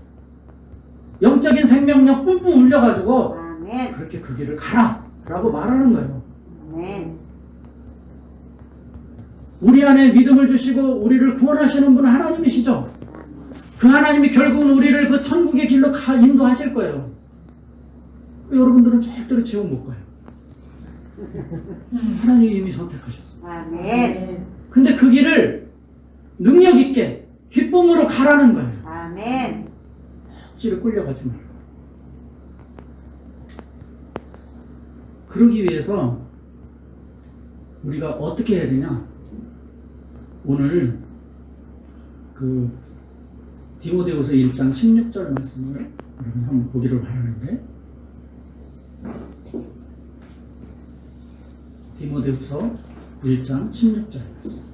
영적인 생명력 뿜뿜 울려가지고 아멘. 그렇게 그 길을 가라 라고 말하는 거예요. 아멘. 우리 안에 믿음을 주시고 우리를 구원하시는 분은 하나님이시죠. 그 하나님이 결국은 우리를 그 천국의 길로 인도하실 거예요. 여러분들은 절대로 지옥 못 가요. 하나님이 이미 선택하셨어요. 아멘. 근데 그 길을 능력 있게 기쁨으로 가라는 거예요. 아멘. 억지로 끌려가지 말고. 그러기 위해서 우리가 어떻게 해야 되냐? 오늘 그 디모데후서 1장 16절 말씀을 여러분 한번 보기를 바라는데, 디모데후서 1장 16절 말씀.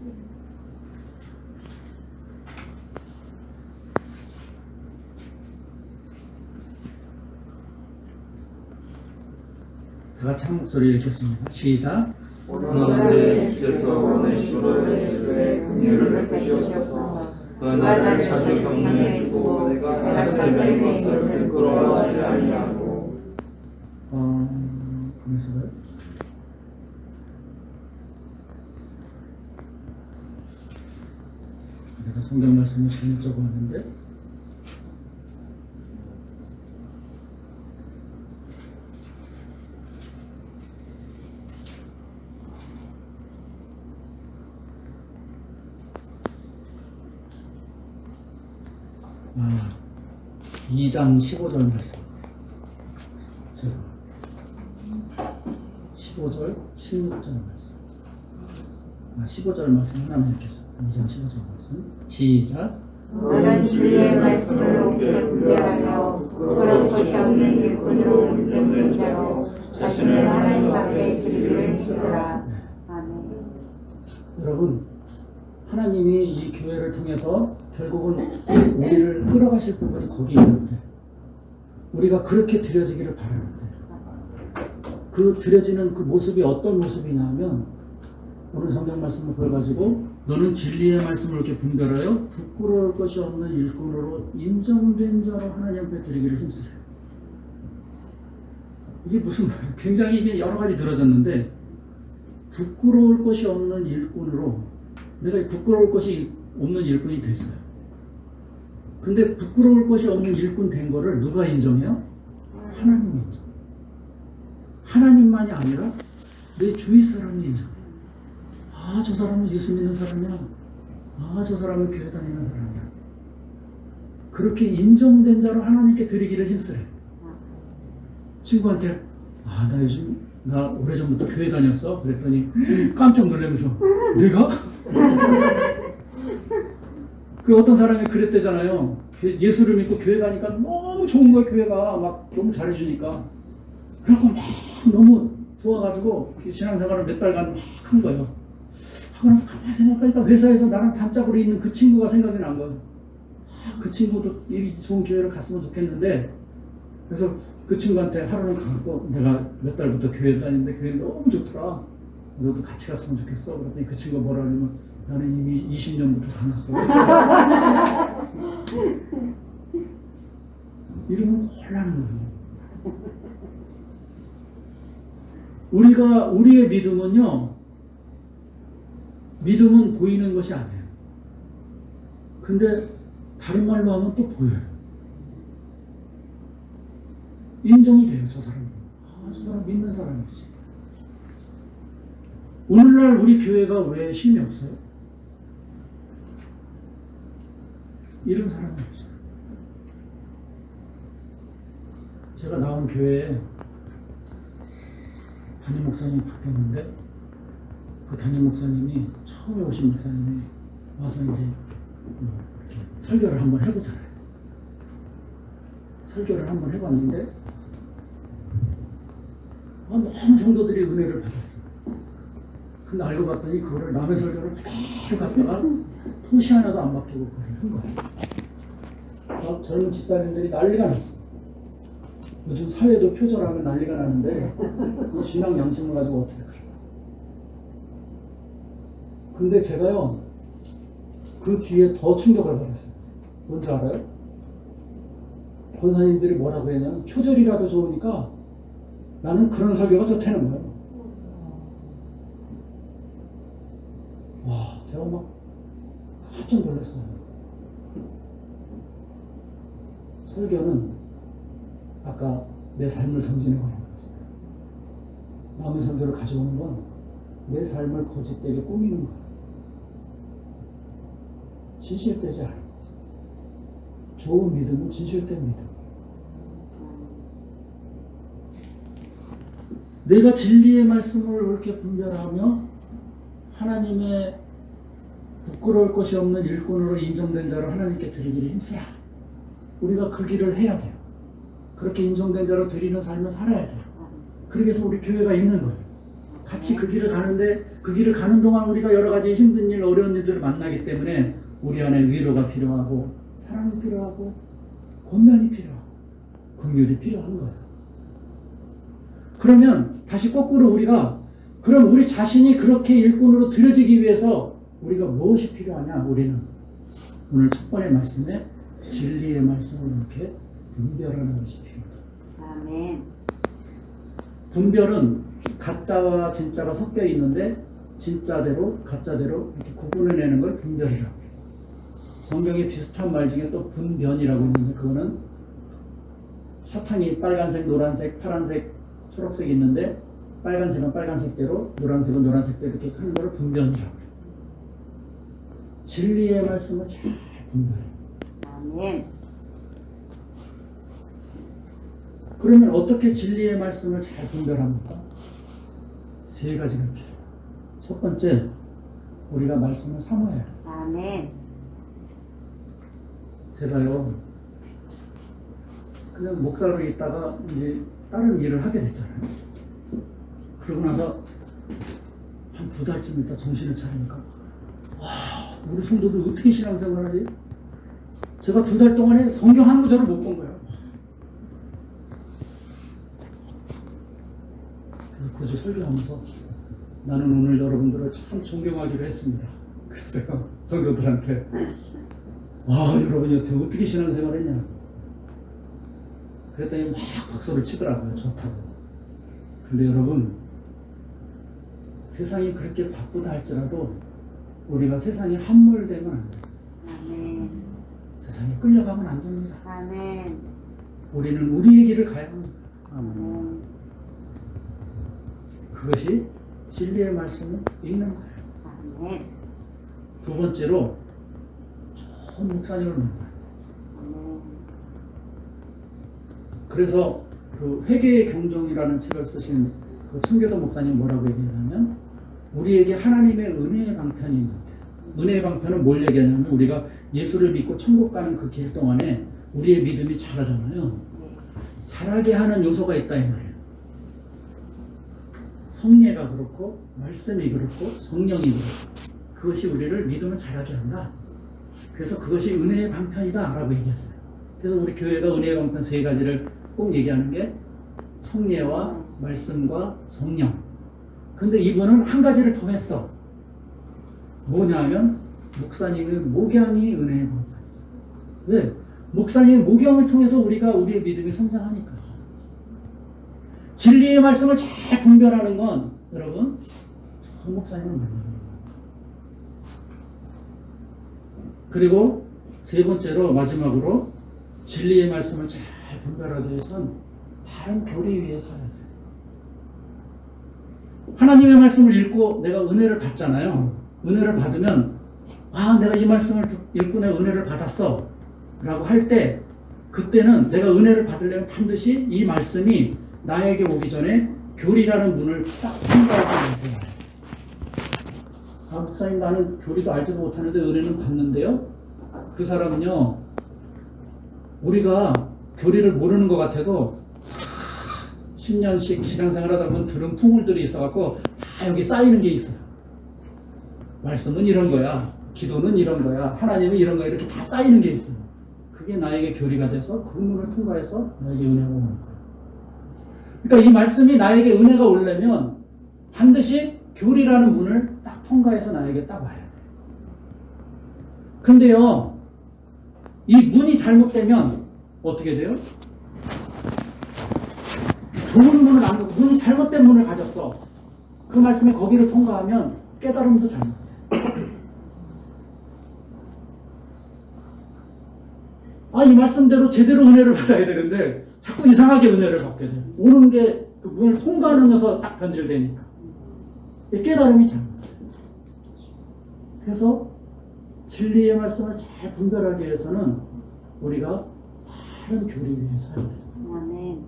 다 같이 한 목소리 읽겠습니다. 시작. 오늘날에 주께서 오네시모를 예수의 긍휼을 베푸시옵소서. 그가 나를 자주 격려해주고 내가 사실의 것을 부끄러워하지 아니하고. 가만있어 봐요. 내가 성경 말씀을 잘못 적어왔는데, 아, 2장 15절 말씀. 15절, 16절 말씀. 15절 말씀 하나만 읽겠습니다. 2장 15절 말씀. 시작. 너는 진리의 말씀을 옳게 분별하며 부끄러울 것이 없는 일꾼으로 믿는 자로 자신을 하나님 앞에 드리기를 힘쓰라. 아멘. 여러분, 하나님이 이 교회를 통해서 결국은 우리를 끌어가실 부분이 거기 있는데, 우리가 그렇게 드려지기를 바라는데, 그 드려지는 그 모습이 어떤 모습이냐면, 오늘 성경 말씀을 보여가지고 너는 진리의 말씀을 이렇게 분별하여 부끄러울 것이 없는 일꾼으로 인정된 자로 하나님 앞에 드리기를 힘쓰래. 이게 무슨 말이에요? 굉장히 이게 여러 가지 들어졌는데, 부끄러울 것이 없는 일꾼으로, 내가 부끄러울 것이 없는 일꾼이 됐어요. 근데 부끄러울 것이 없는 일꾼 된 거를 누가 인정해요? 하나님이 인정. 하나님만이 아니라 내 주위 사람이 인정해요. 아, 저 사람은 예수 믿는 사람이야. 아, 저 사람은 교회 다니는 사람이야. 그렇게 인정된 자로 하나님께 드리기를 힘쓰래. 친구한테, 아, 나 요즘, 나 오래전부터 교회 다녔어. 그랬더니 깜짝 놀라면서, 내가? 그 어떤 사람이 그랬대잖아요. 예수를 믿고 교회 가니까 너무 좋은 거야, 교회가. 막 너무 잘해주니까. 그래서 막 너무 좋아가지고 신앙생활을 몇 달간 막 한 거예요. 그럼 가만히 생각하니까 회사에서 나랑 단짝으로 있는 그 친구가 생각이 난 거예요. 아, 그 친구도 이 좋은 교회를 갔으면 좋겠는데, 그래서 그 친구한테 하루는 가고, 내가 몇 달부터 교회 다니는데 교회 너무 좋더라. 너도 같이 갔으면 좋겠어. 그랬더니 그 친구가 뭐라 하냐면, 나는 이미 20년부터 다녔어. 이러면 곤란한 거예요. 우리의 믿음은요, 믿음은 보이는 것이 아니에요. 근데 다른 말로 하면 또 보여요. 인정이 돼요, 저 사람은. 아, 저 사람 믿는 사람이지. 오늘날 우리 교회가 왜 힘이 없어요? 이런 사람이 없어요. 제가 나온 교회에 담임 목사님이 바뀌었는데, 그 담임 목사님이, 처음에 오신 목사님이 와서 이제 이렇게 설교를 한번 해보잖아요. 설교를 한번 해봤는데, 너무 성도들이 은혜를 받았어요. 근데 알고 봤더니 그거를 남의 설교를 그대로 갖다가 토시 하나도 안 맡기고 그걸 한 거예요. 젊은 집사님들이 난리가 났어요. 요즘 사회도 표절하면 난리가 나는데, 이 신앙 양심을 가지고 어떻게 그럴까? 근데 제가요, 그 뒤에 더 충격을 받았어요. 뭔지 알아요? 권사님들이 뭐라고 했냐면 표절이라도 좋으니까 나는 그런 설교가 좋다는 거예요. 와, 제가 막 깜짝 놀랐어요. 설교는 아까 내 삶을 던지는 거라는 거지. 남의 설교를 가져오는 건 내 삶을 거짓되게 꾸미는 거야. 진실되지 않은 거지. 좋은 믿음은 진실된 믿음. 내가 진리의 말씀을 이렇게 분별하며 하나님의 부끄러울 것이 없는 일꾼으로 인정된 자를 하나님께 드리기를 힘쓰라. 우리가 그 길을 해야 돼요. 그렇게 인정된 자로 드리는 삶을 살아야 돼요. 그러기 위해서 우리 교회가 있는 거예요. 같이 그 길을 가는데 그 길을 가는 동안 우리가 여러 가지 힘든 일, 어려운 일들을 만나기 때문에 우리 안에 위로가 필요하고 사랑이 필요하고 권면이 필요하고 긍휼이 필요한 거예요. 그러면 다시 거꾸로 우리가 그럼 우리 자신이 그렇게 일꾼으로 드려지기 위해서 우리가 무엇이 필요하냐? 우리는 오늘 첫 번째 말씀에 진리의 말씀을 이렇게 분별하는 것이 필요하다. 아멘. 분별은 가짜와 진짜가 섞여 있는데 진짜대로 가짜대로 이렇게 구분해내는 걸 분별이라고 해요. 성경에 비슷한 말 중에 또 분변이라고 있는데 그거는 사탕이 빨간색, 노란색, 파란색, 초록색이 있는데 빨간색은 빨간색대로 노란색은 노란색대로 이렇게 하는 걸 분변이라고 해요. 진리의 말씀을 잘 분별해요. 아멘. 그러면 어떻게 진리의 말씀을 잘 분별합니까? 세 가지가 필요해요. 첫 번째, 우리가 말씀을 사모해야 해요. 아멘. 제가요, 그냥 목사로 있다가 이제 다른 일을 하게 됐잖아요. 그러고 나서 한 2달쯤 있다 정신을 차리니까, 와, 우리 성도들 어떻게 신앙생활 하지? 제가 2달 동안에 성경 한 구절을 못 본 거예요. 그래서 그저 설교하면서 나는 오늘 여러분들을 참 존경하기로 했습니다. 그랬어요. 성도들한테. 와, 여러분이 어떻게 신앙생활 했냐. 그랬더니 막 박수를 치더라고요. 좋다고. 근데 여러분, 세상이 그렇게 바쁘다 할지라도 우리가 세상에 함몰되면 안 돼요. 아멘. 세상에 끌려가면 안 됩니다. 아멘. 우리는 우리의 길을 가야 합니다. 아멘. 그것이 진리의 말씀을 읽는 거예요. 아멘. 두 번째로 좋은 목사님을 만나요. 아멘. 그래서 그 회개의 경종이라는 책을 쓰신 그 청교도 목사님 뭐라고 얘기하냐면 우리에게 하나님의 은혜의 방편이 있는데 은혜의 방편은 뭘 얘기하냐면 우리가 예수를 믿고 천국 가는 그 길 동안에 우리의 믿음이 자라잖아요. 자라게 하는 요소가 있다 이 말이에요. 성례가 그렇고 말씀이 그렇고 성령이 그렇고 그것이 우리를 믿음을 자라게 한다. 그래서 그것이 은혜의 방편이다 라고 얘기했어요. 그래서 우리 교회가 은혜의 방편 3가지를 꼭 얘기하는 게 성례와 말씀과 성령. 근데 이분은 한 가지를 더 했어. 뭐냐면 목사님의 목양이 은혜의 방편. 왜? 목사님의 목양을 통해서 우리가 우리의 믿음이 성장하니까. 진리의 말씀을 잘 분별하는 건 여러분 저 목사님을 만나는 거예요. 그리고 세 번째로 마지막으로 진리의 말씀을 잘 분별하기 위해서는 바른 교리 위에 서야 돼요. 하나님의 말씀을 읽고 내가 은혜를 받잖아요. 은혜를 받으면 아 내가 이 말씀을 읽고 내가 은혜를 받았어 라고 할 때 그때는 내가 은혜를 받으려면 반드시 이 말씀이 나에게 오기 전에 교리라는 문을 딱 통과해야 돼요. 아, 목사님 나는 교리도 알지도 못하는데 은혜는 받는데요? 그 사람은요, 우리가 교리를 모르는 것 같아도 10년씩 신앙생활 하다 보면 들은 풍물들이 있어갖고 다 여기 쌓이는 게 있어요. 말씀은 이런 거야, 기도는 이런 거야, 하나님은 이런 거야, 이렇게 다 쌓이는 게 있어요. 그게 나에게 교리가 돼서 그 문을 통과해서 나에게 은혜가 오는 거예요. 그러니까 이 말씀이 나에게 은혜가 오려면 반드시 교리라는 문을 딱 통과해서 나에게 딱 와야 돼요. 근데요, 이 문이 잘못되면 어떻게 돼요? 좁은 문을 안 닫고 문이 잘못된 문을 가졌어. 그 말씀에 거기를 통과하면 깨달음도 잘못돼. 이 말씀대로 제대로 은혜를 받아야 되는데 자꾸 이상하게 은혜를 받게 돼. 오는 게 그 문을 통과하면서 싹 변질되니까. 이 깨달음이 잘못돼. 그래서 진리의 말씀을 잘 분별하기 위해서는 우리가 바른 교리 위에 서야 돼. 아멘.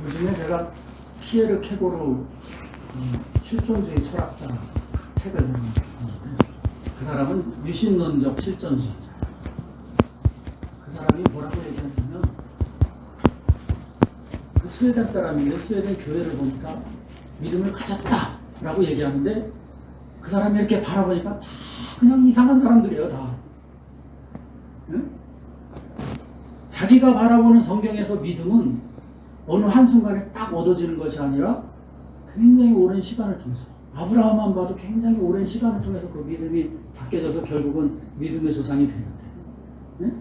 요즘에 제가 피에르 케고르 실존주의 철학자 책을 읽는데 그 사람은 유신론적 실존주의자. 그 사람이 뭐라고 얘기하냐면 그 스웨덴 사람인데 스웨덴 교회를 보니까 믿음을 가졌다라고 얘기하는데 그 사람이 이렇게 바라보니까 다 그냥 이상한 사람들이에요. 다. 응? 자기가 바라보는 성경에서 믿음은 어느 한순간에 딱 얻어지는 것이 아니라 굉장히 오랜 시간을 통해서 아브라함만 봐도 굉장히 오랜 시간을 통해서 그 믿음이 바뀌어져서 결국은 믿음의 조상이 되는데 네?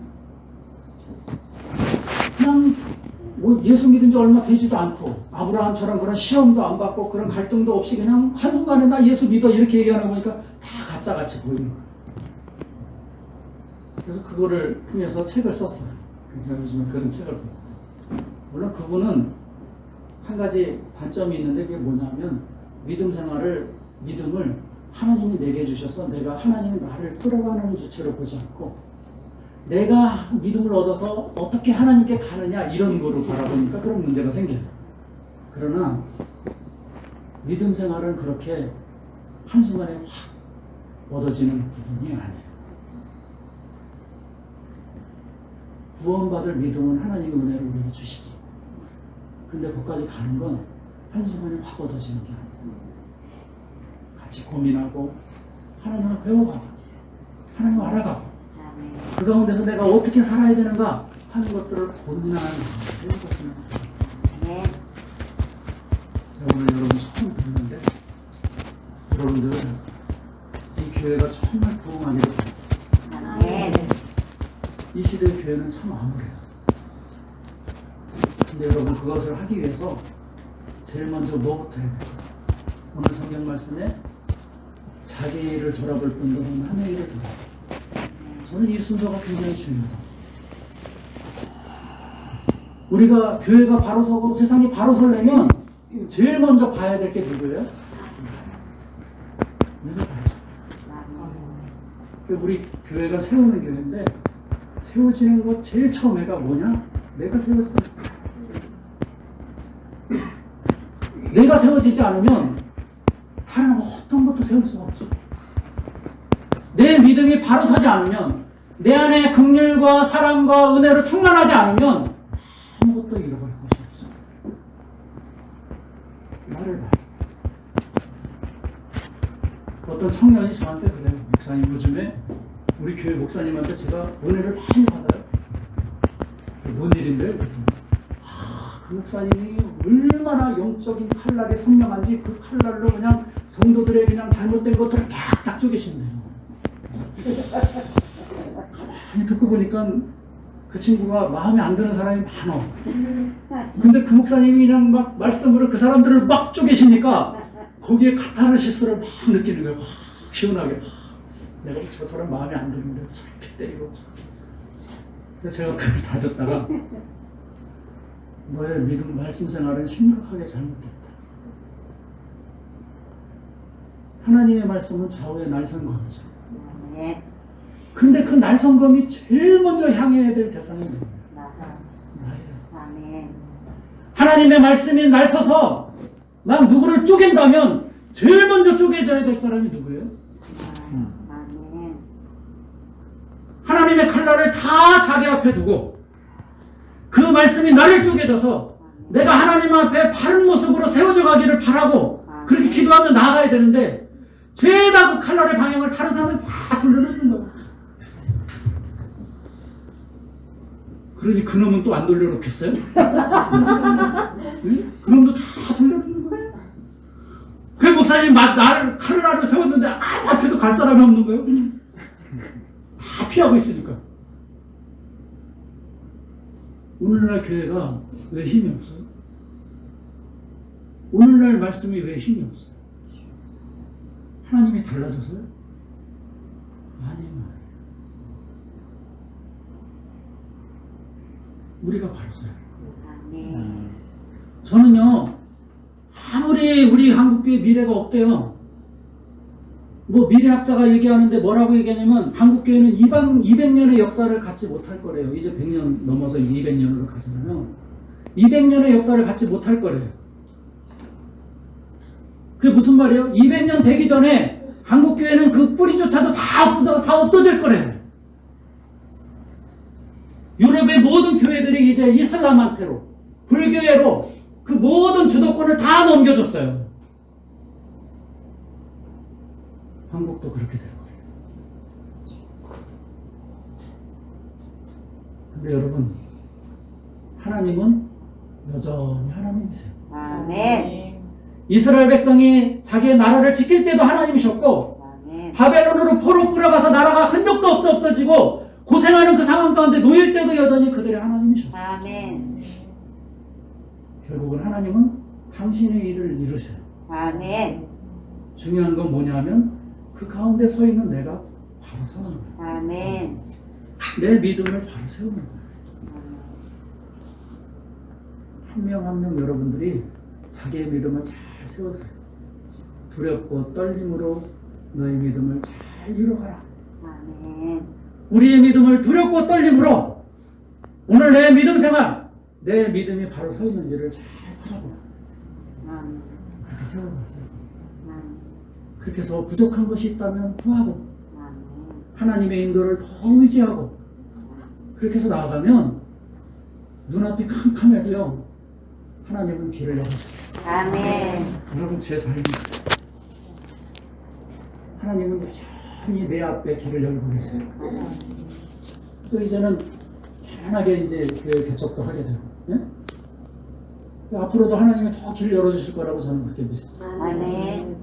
그냥 뭐 예수 믿은 지 얼마 되지도 않고 아브라함처럼 그런 시험도 안 받고 그런 갈등도 없이 그냥 한순간에 나 예수 믿어 이렇게 얘기하는 거니까 다 가짜같이 보이는 거예요. 그래서 그거를 통해서 책을 썼어요. 그래서 요즘에 그런 책을 보고 물론 그분은 한 가지 단점이 있는데 그게 뭐냐면 믿음을 하나님이 내게 주셔서 내가 하나님이 나를 끌어가는 주체로 보지 않고 내가 믿음을 얻어서 어떻게 하나님께 가느냐 이런 거로 바라보니까 그런 문제가 생겨요. 그러나 믿음 생활은 그렇게 한순간에 확 얻어지는 부분이 아니에요. 구원받을 믿음은 하나님의 은혜로 우리에게 주시지. 근데 거기까지 가는 건 한순간에 확 얻어지는 게 아니에요. 같이 고민하고 하나님을 배워가고 하나님을 알아가고 그 가운데서 내가 어떻게 살아야 되는가 하는 것들을 고민하는 것은 네. 오늘 여러분 처음 듣는데 여러분들은 이 교회가 정말 부흥하기를 바랍니다. 네. 이 시대의 교회는 참 암울해요. 근데 여러분 그것을 하기 위해서 제일 먼저 뭐부터 해야 될까요? 오늘 성경 말씀에 자기 일을 돌아볼 뿐더러 남의 일을 돌아볼. 저는 이 순서가 굉장히 중요하다. 우리가 교회가 바로 서고 세상이 바로 서려면 제일 먼저 봐야 될 게 누구예요? 내가 봐야죠. 우리 교회가 세우는 교회인데 세워지는 것 제일 처음에가 뭐냐? 내가 세워지는 거야. 내가 세워지지 않으면 다른 어떤 것도 세울 수가 없어. 내 믿음이 바로 서지 않으면 내 안에 긍휼과 사랑과 은혜로 충만하지 않으면 아무것도 잃어버릴 것이 없어. 나를 봐. 어떤 청년이 저한테 그래요. 목사님 요즘에 우리 교회 목사님한테 제가 은혜를 많이 받아요. 뭔 일인데? 그 목사님이 얼마나 영적인 칼날이 선명한지 그 칼날로 그냥 성도들의 그냥 잘못된 것들을 탁탁 쪼개신대요. 가만히 듣고 보니까 그 친구가 마음에 안 드는 사람이 많아. 근데 그 목사님이 그냥 막 말씀으로 그 사람들을 막 쪼개시니까 거기에 카타르시스를 막 느끼는 거예요. 시원하게. 내가 저 사람 마음에 안 드는데 저렇게 때리고. 그래서 제가 그걸 다 듣다가 너의 믿음 말씀 생활은 심각하게 잘못됐다. 하나님의 말씀은 좌우의 날선검이죠. 네. 근데 그 날선검이 제일 먼저 향해야 될 대상이 누구예요? 나예요. 아멘. 하나님의 말씀이 날 서서 난 누구를 쪼갠다면 제일 먼저 쪼개져야 될 사람이 누구예요? 아멘. 하나님의 칼날을 다 자기 앞에 두고 그 말씀이 나를 쪼개져서 내가 하나님 앞에 바른 모습으로 세워져 가기를 바라고 그렇게 기도하며 나아가야 되는데 죄다 그 칼날의 방향을 다른 사람은 다 돌려놓는 거야. 그러니 그놈은 또 안 돌려놓겠어요? 응? 그놈도 다 돌려놓는 거예요. 그 목사님 나를 칼날을 세웠는데 아무한테도 갈 사람이 없는 거예요. 다 피하고 있으니까. 오늘날 교회가 왜 힘이 없어요? 오늘날 말씀이 왜 힘이 없어요? 하나님이 달라져서요? 아니요. 우리가 바로서요. 아멘. 저는요, 아무리 우리 한국교회 미래가 없대요. 뭐 미래학자가 얘기하는데 뭐라고 얘기하냐면 한국교회는 200년의 역사를 갖지 못할 거래요. 이제 100년 넘어서 200년으로 가잖아요. 200년의 역사를 갖지 못할 거래요. 그게 무슨 말이에요? 200년 되기 전에 한국교회는 그 뿌리조차도 다 없어질 거래요. 유럽의 모든 교회들이 이제 이슬람한테로, 불교회로 그 모든 주도권을 다 넘겨줬어요. 한국도 그렇게 될 거예요. 근데 여러분, 하나님은 여전히 하나님이세요. 아멘. 이스라엘 백성이 자기의 나라를 지킬 때도 하나님이셨고, 아멘. 바벨론으로 포로 끌어가서 나라가 흔적도 없어지고 고생하는 그 상황 가운데 놓일 때도 여전히 그들의 하나님이셨어요. 아멘. 결국은 하나님은 당신의 일을 이루셔요. 아멘. 중요한 건 뭐냐면 그 가운데 서 있는 내가 바로 서는 거예요. 아멘. 내 믿음을 바로 세우는 거예요. 한 명 한 명 여러분들이 자기의 믿음을 잘 세우세요. 두렵고 떨림으로 너의 믿음을 잘 이뤄가라. 아멘. 우리의 믿음을 두렵고 떨림으로 오늘 내 믿음 생활, 내 믿음이 바로 서 있는지를 잘 바라보라. 아멘. 그렇게 세워봤어요. 아멘. 그렇게 해서 부족한 것이 있다면 구하고 아멘. 하나님의 인도를 더 의지하고 그렇게 해서 나아가면 눈앞이 캄캄해도요 하나님은 길을 열어주세요. 아멘. 여러분 제 삶이 하나님은 여전히 내 앞에 길을 열고 계세요. 그래서 이제는 편하게 이제 교회 개척도 하게 되고 예? 앞으로도 하나님이 더 길을 열어주실 거라고 저는 그렇게 믿습니다. 아멘.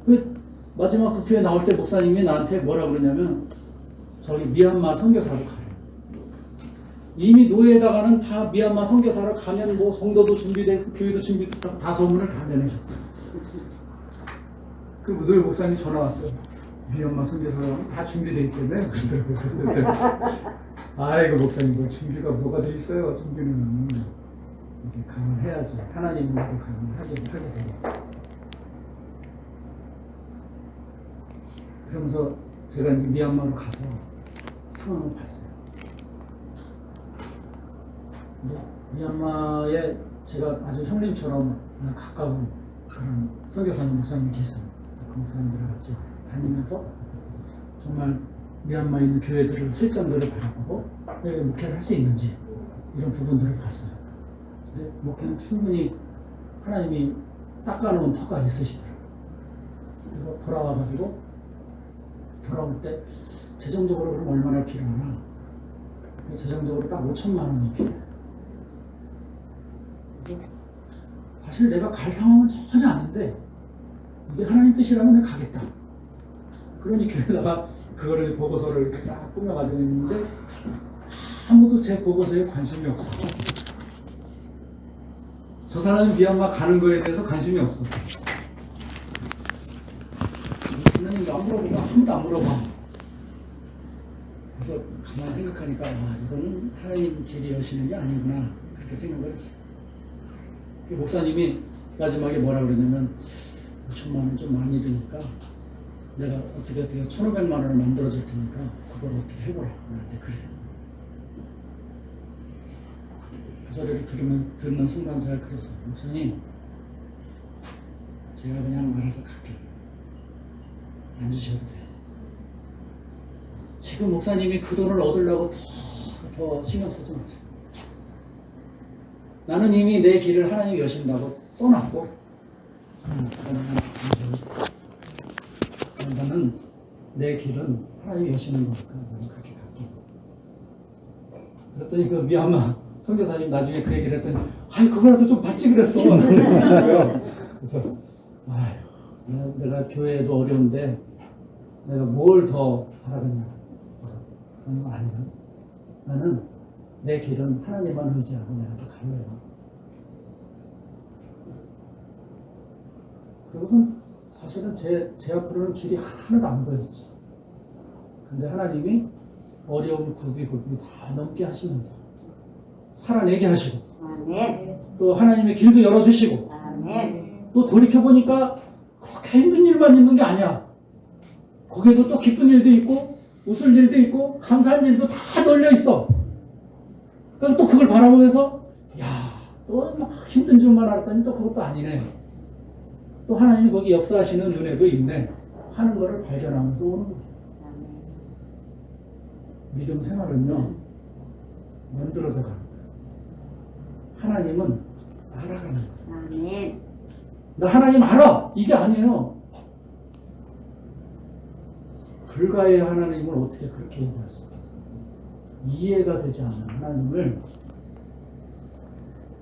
그 마지막 그 교회 나올 때 목사님이 나한테 뭐라 그러냐면 저기 미얀마 선교사로 가요. 이미 노예에다가는 다 미얀마 선교사로 가면 뭐 성도도 준비되고 교회도 준비되고 다 소문을 다 내내셨어요. 그 노예 목사님이 전화 왔어요. 미얀마 선교사로 다 준비되어 있다며 그러더라고요. 아이고 목사님 뭐 준비가 뭐가 돼 있어요. 준비는 이제 가면 해야지. 하나님으로 가면 하게 되겠죠. 그러면서 제가 이제 미얀마로 가서 상황을 봤어요. 근데 미얀마에 제가 아주 형님처럼 가까운 그런 선교사님, 목사님 계세요. 그 목사님들을 같이 다니면서 정말 미얀마에 있는 교회들을 실정들을 바라보고 왜 목회를 할 수 있는지 이런 부분들을 봤어요. 근데 목회는 충분히 하나님이 닦아놓은 터가 있으시더라고요. 그래서 돌아와가지고 돌아올 때 재정적으로 그럼 얼마나 필요하나? 재정적으로 딱 5천만 원이 필요해요. 사실 내가 갈 상황은 전혀 아닌데 이게 하나님 뜻이라면 내가 가겠다. 그러니 교회다가 그거를 보고서를 이렇게 딱 꾸며가지고 있는데 아무도 제 보고서에 관심이 없어. 저 사람이 미얀마 가는 거에 대해서 관심이 없어. 하나님 안 물어보고 아무도 안 물어봐. 그래서 가만히 생각하니까 이거는 하나님 길이 여시는 게 아니구나 그렇게 생각을 했어요. 그 목사님이 마지막에 뭐라 그러냐면 5천만 원 좀 많이 드니까 내가 어떻게 1,500만 원을 만들어 줄 테니까 그걸 어떻게 해보라. 나한테 그래. 그 소리를 듣는 순간 제가 그랬어요. 목사님, 제가 그냥 알아서 갈게요. 안 주셔도 돼요. 지금 목사님이 그 돈을 얻으려고 더 신경 쓰지 마세요. 나는 이미 내 길을 하나님이 여신다고 써놨고 나는 내 길은 하나님이 여시는 거니까 나는 그렇게 갈게. 그랬더니 그 미얀마 선교사님 나중에 그 얘기를 했더니 아이 그거라도 좀 받지 그랬어. 그래서 아유 내가 교회에도 어려운데 내가 뭘 더 바라겠냐. 그래서 목사님 아니라 나는 내 길은 하나님만 의지하고 내가 갈래요. 그리고는 사실은 제 앞으로는 길이 하나도 안 보였죠. 근데 하나님이 어려움을 굽이굽이 다 넘게 하시면서 살아내게 하시고 아멘. 또 하나님의 길도 열어주시고 아멘. 또 돌이켜보니까 그렇게 힘든 일만 있는 게 아니야. 거기에도 또 기쁜 일도 있고 웃을 일도 있고 감사한 일도 다 널려 있어. 그래서 또 그걸 바라보면서 또 막 힘든 줄만 알았더니 또 그것도 아니네. 또 하나님이 거기 역사하시는 은혜도 있네 하는 거를 발견하면서 오는 거예요. 믿음 생활은요 만들어져 가는 거예요. 하나님은 알아가는 거예요. 아멘. 나 하나님 알아! 이게 아니에요. 불가의 하나님을 어떻게 그렇게 얘기할 수 있겠어요? 이해가 되지 않는 하나님을,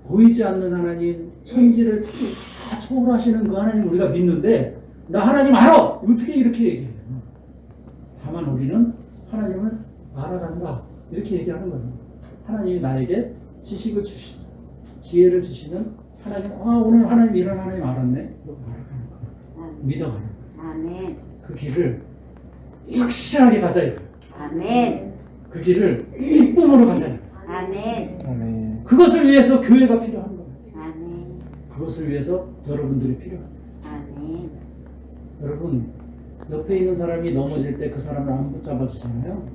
보이지 않는 하나님, 천지를 다 초월하시는 그 하나님 우리가 믿는데 나 하나님 알아! 어떻게 이렇게 얘기해요? 다만 우리는 하나님을 알아간다 이렇게 얘기하는 거예요. 하나님이 나에게 지식을 주시는, 지혜를 주시는 하나님, 오늘 하나님 이런 하나님 알았네. 이렇게 알아가는 거예요. 믿어가는 거예요. 아멘. 그 길을 확실하게 가자. 아멘. 그 길을 기쁨으로 간다. 아멘. 아멘. 그것을 위해서 교회가 필요한 거예요. 아멘. 그것을 위해서 여러분들이 필요합니다. 아멘. 여러분, 옆에 있는 사람이 넘어질 때 그 사람을 안 붙잡아 주잖아요.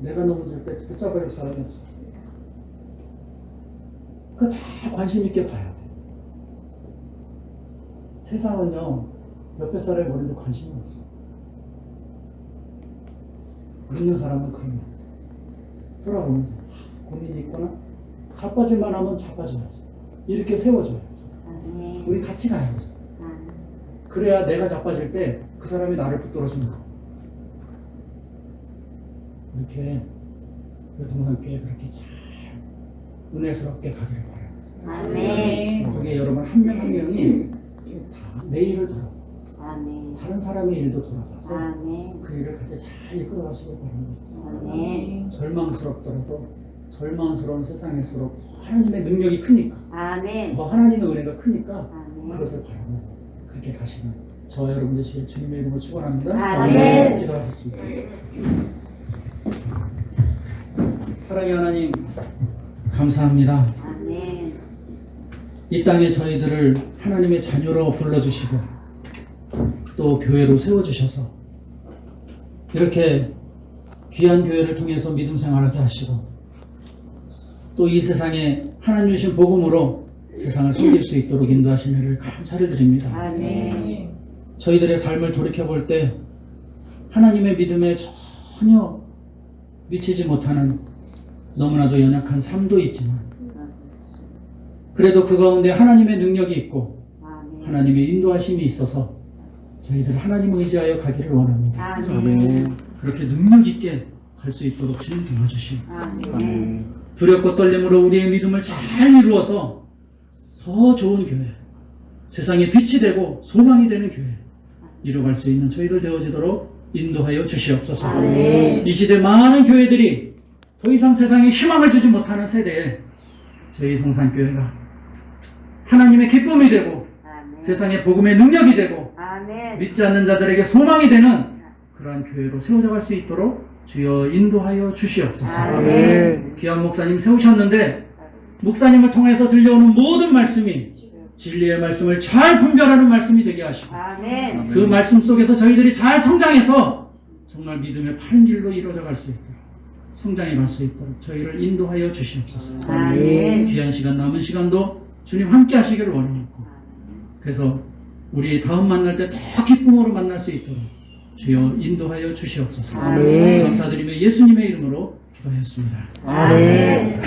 내가 넘어질 때 붙잡아 줄 사람이 없어요. 그거 잘 관심 있게 봐야 돼. 세상은요, 옆에 사람이 머리도 관심이 없어. 믿는 사람은 그러면 돌아보면서 고민이 있거나 자빠질만 하면 자빠져야지. 이렇게 세워줘야지. 아멘. 우리 같이 가야지. 아멘. 그래야 내가 자빠질 때 그 사람이 나를 붙들어주는 거. 이렇게 동산교회 그렇게 잘 은혜스럽게 가기를 바랍니다. 아멘. 거기에 여러분 한 명 한 명이 다 내 일을 돌아, 아멘. 다른 사람의 일도 돌아봐서 아멘. 그 일을 같이 잘 이끌어가시길 바랍니다. 아멘. 절망스럽더라도 절망스러운 세상일수록 하나님의 능력이 크니까, 아멘. 더 하나님의 은혜가 크니까 아멘. 그것을 바라면 그렇게 가시는 저와 여러분 되시길 주님의 이름으로 축원합니다. 아멘. 기도하겠습니다. 사랑의 하나님 감사합니다. 아멘. 이 땅에 저희들을 하나님의 자녀로 불러주시고 또 교회로 세워주셔서 이렇게 귀한 교회를 통해서 믿음 생활하게 하시고 또 이 세상에 하나님 주신 복음으로 세상을 섬길 수 있도록 인도하신 은혜를 감사를 드립니다. 아멘. 저희들의 삶을 돌이켜볼 때 하나님의 믿음에 전혀 미치지 못하는 너무나도 연약한 삶도 있지만 그래도 그 가운데 하나님의 능력이 있고 아멘. 하나님의 인도하심이 있어서 저희들 하나님 의지하여 가기를 원합니다. 아멘. 그렇게 능력 있게 갈 수 있도록 주님 도와주시고 아멘. 두렵고 떨림으로 우리의 믿음을 잘 이루어서 더 좋은 교회, 세상에 빛이 되고 소망이 되는 교회 이루어갈 수 있는 저희들 되어지도록 인도하여 주시옵소서. 아멘. 이 시대 많은 교회들이 더 이상 세상에 희망을 주지 못하는 세대에 저희 성산교회가 하나님의 기쁨이 되고 아멘. 세상의 복음의 능력이 되고 아멘. 믿지 않는 자들에게 소망이 되는 그러한 교회로 세워져 갈 수 있도록 주여 인도하여 주시옵소서. 아멘. 귀한 목사님 세우셨는데 목사님을 통해서 들려오는 모든 말씀이 진리의 말씀을 잘 분별하는 말씀이 되게 하시고 아멘. 그 말씀 속에서 저희들이 잘 성장해서 정말 믿음의 바른 길로 이루어져 갈 수 있도록 성장해 갈 수 있도록 저희를 인도하여 주시옵소서. 아멘. 귀한 시간 남은 시간도 주님 함께 하시기를 원하고 그래서 우리 다음 만날 때 더 기쁨으로 만날 수 있도록 주여 인도하여 주시옵소서. 아멘. 감사드리며 예수님의 이름으로 기도하였습니다. 아멘.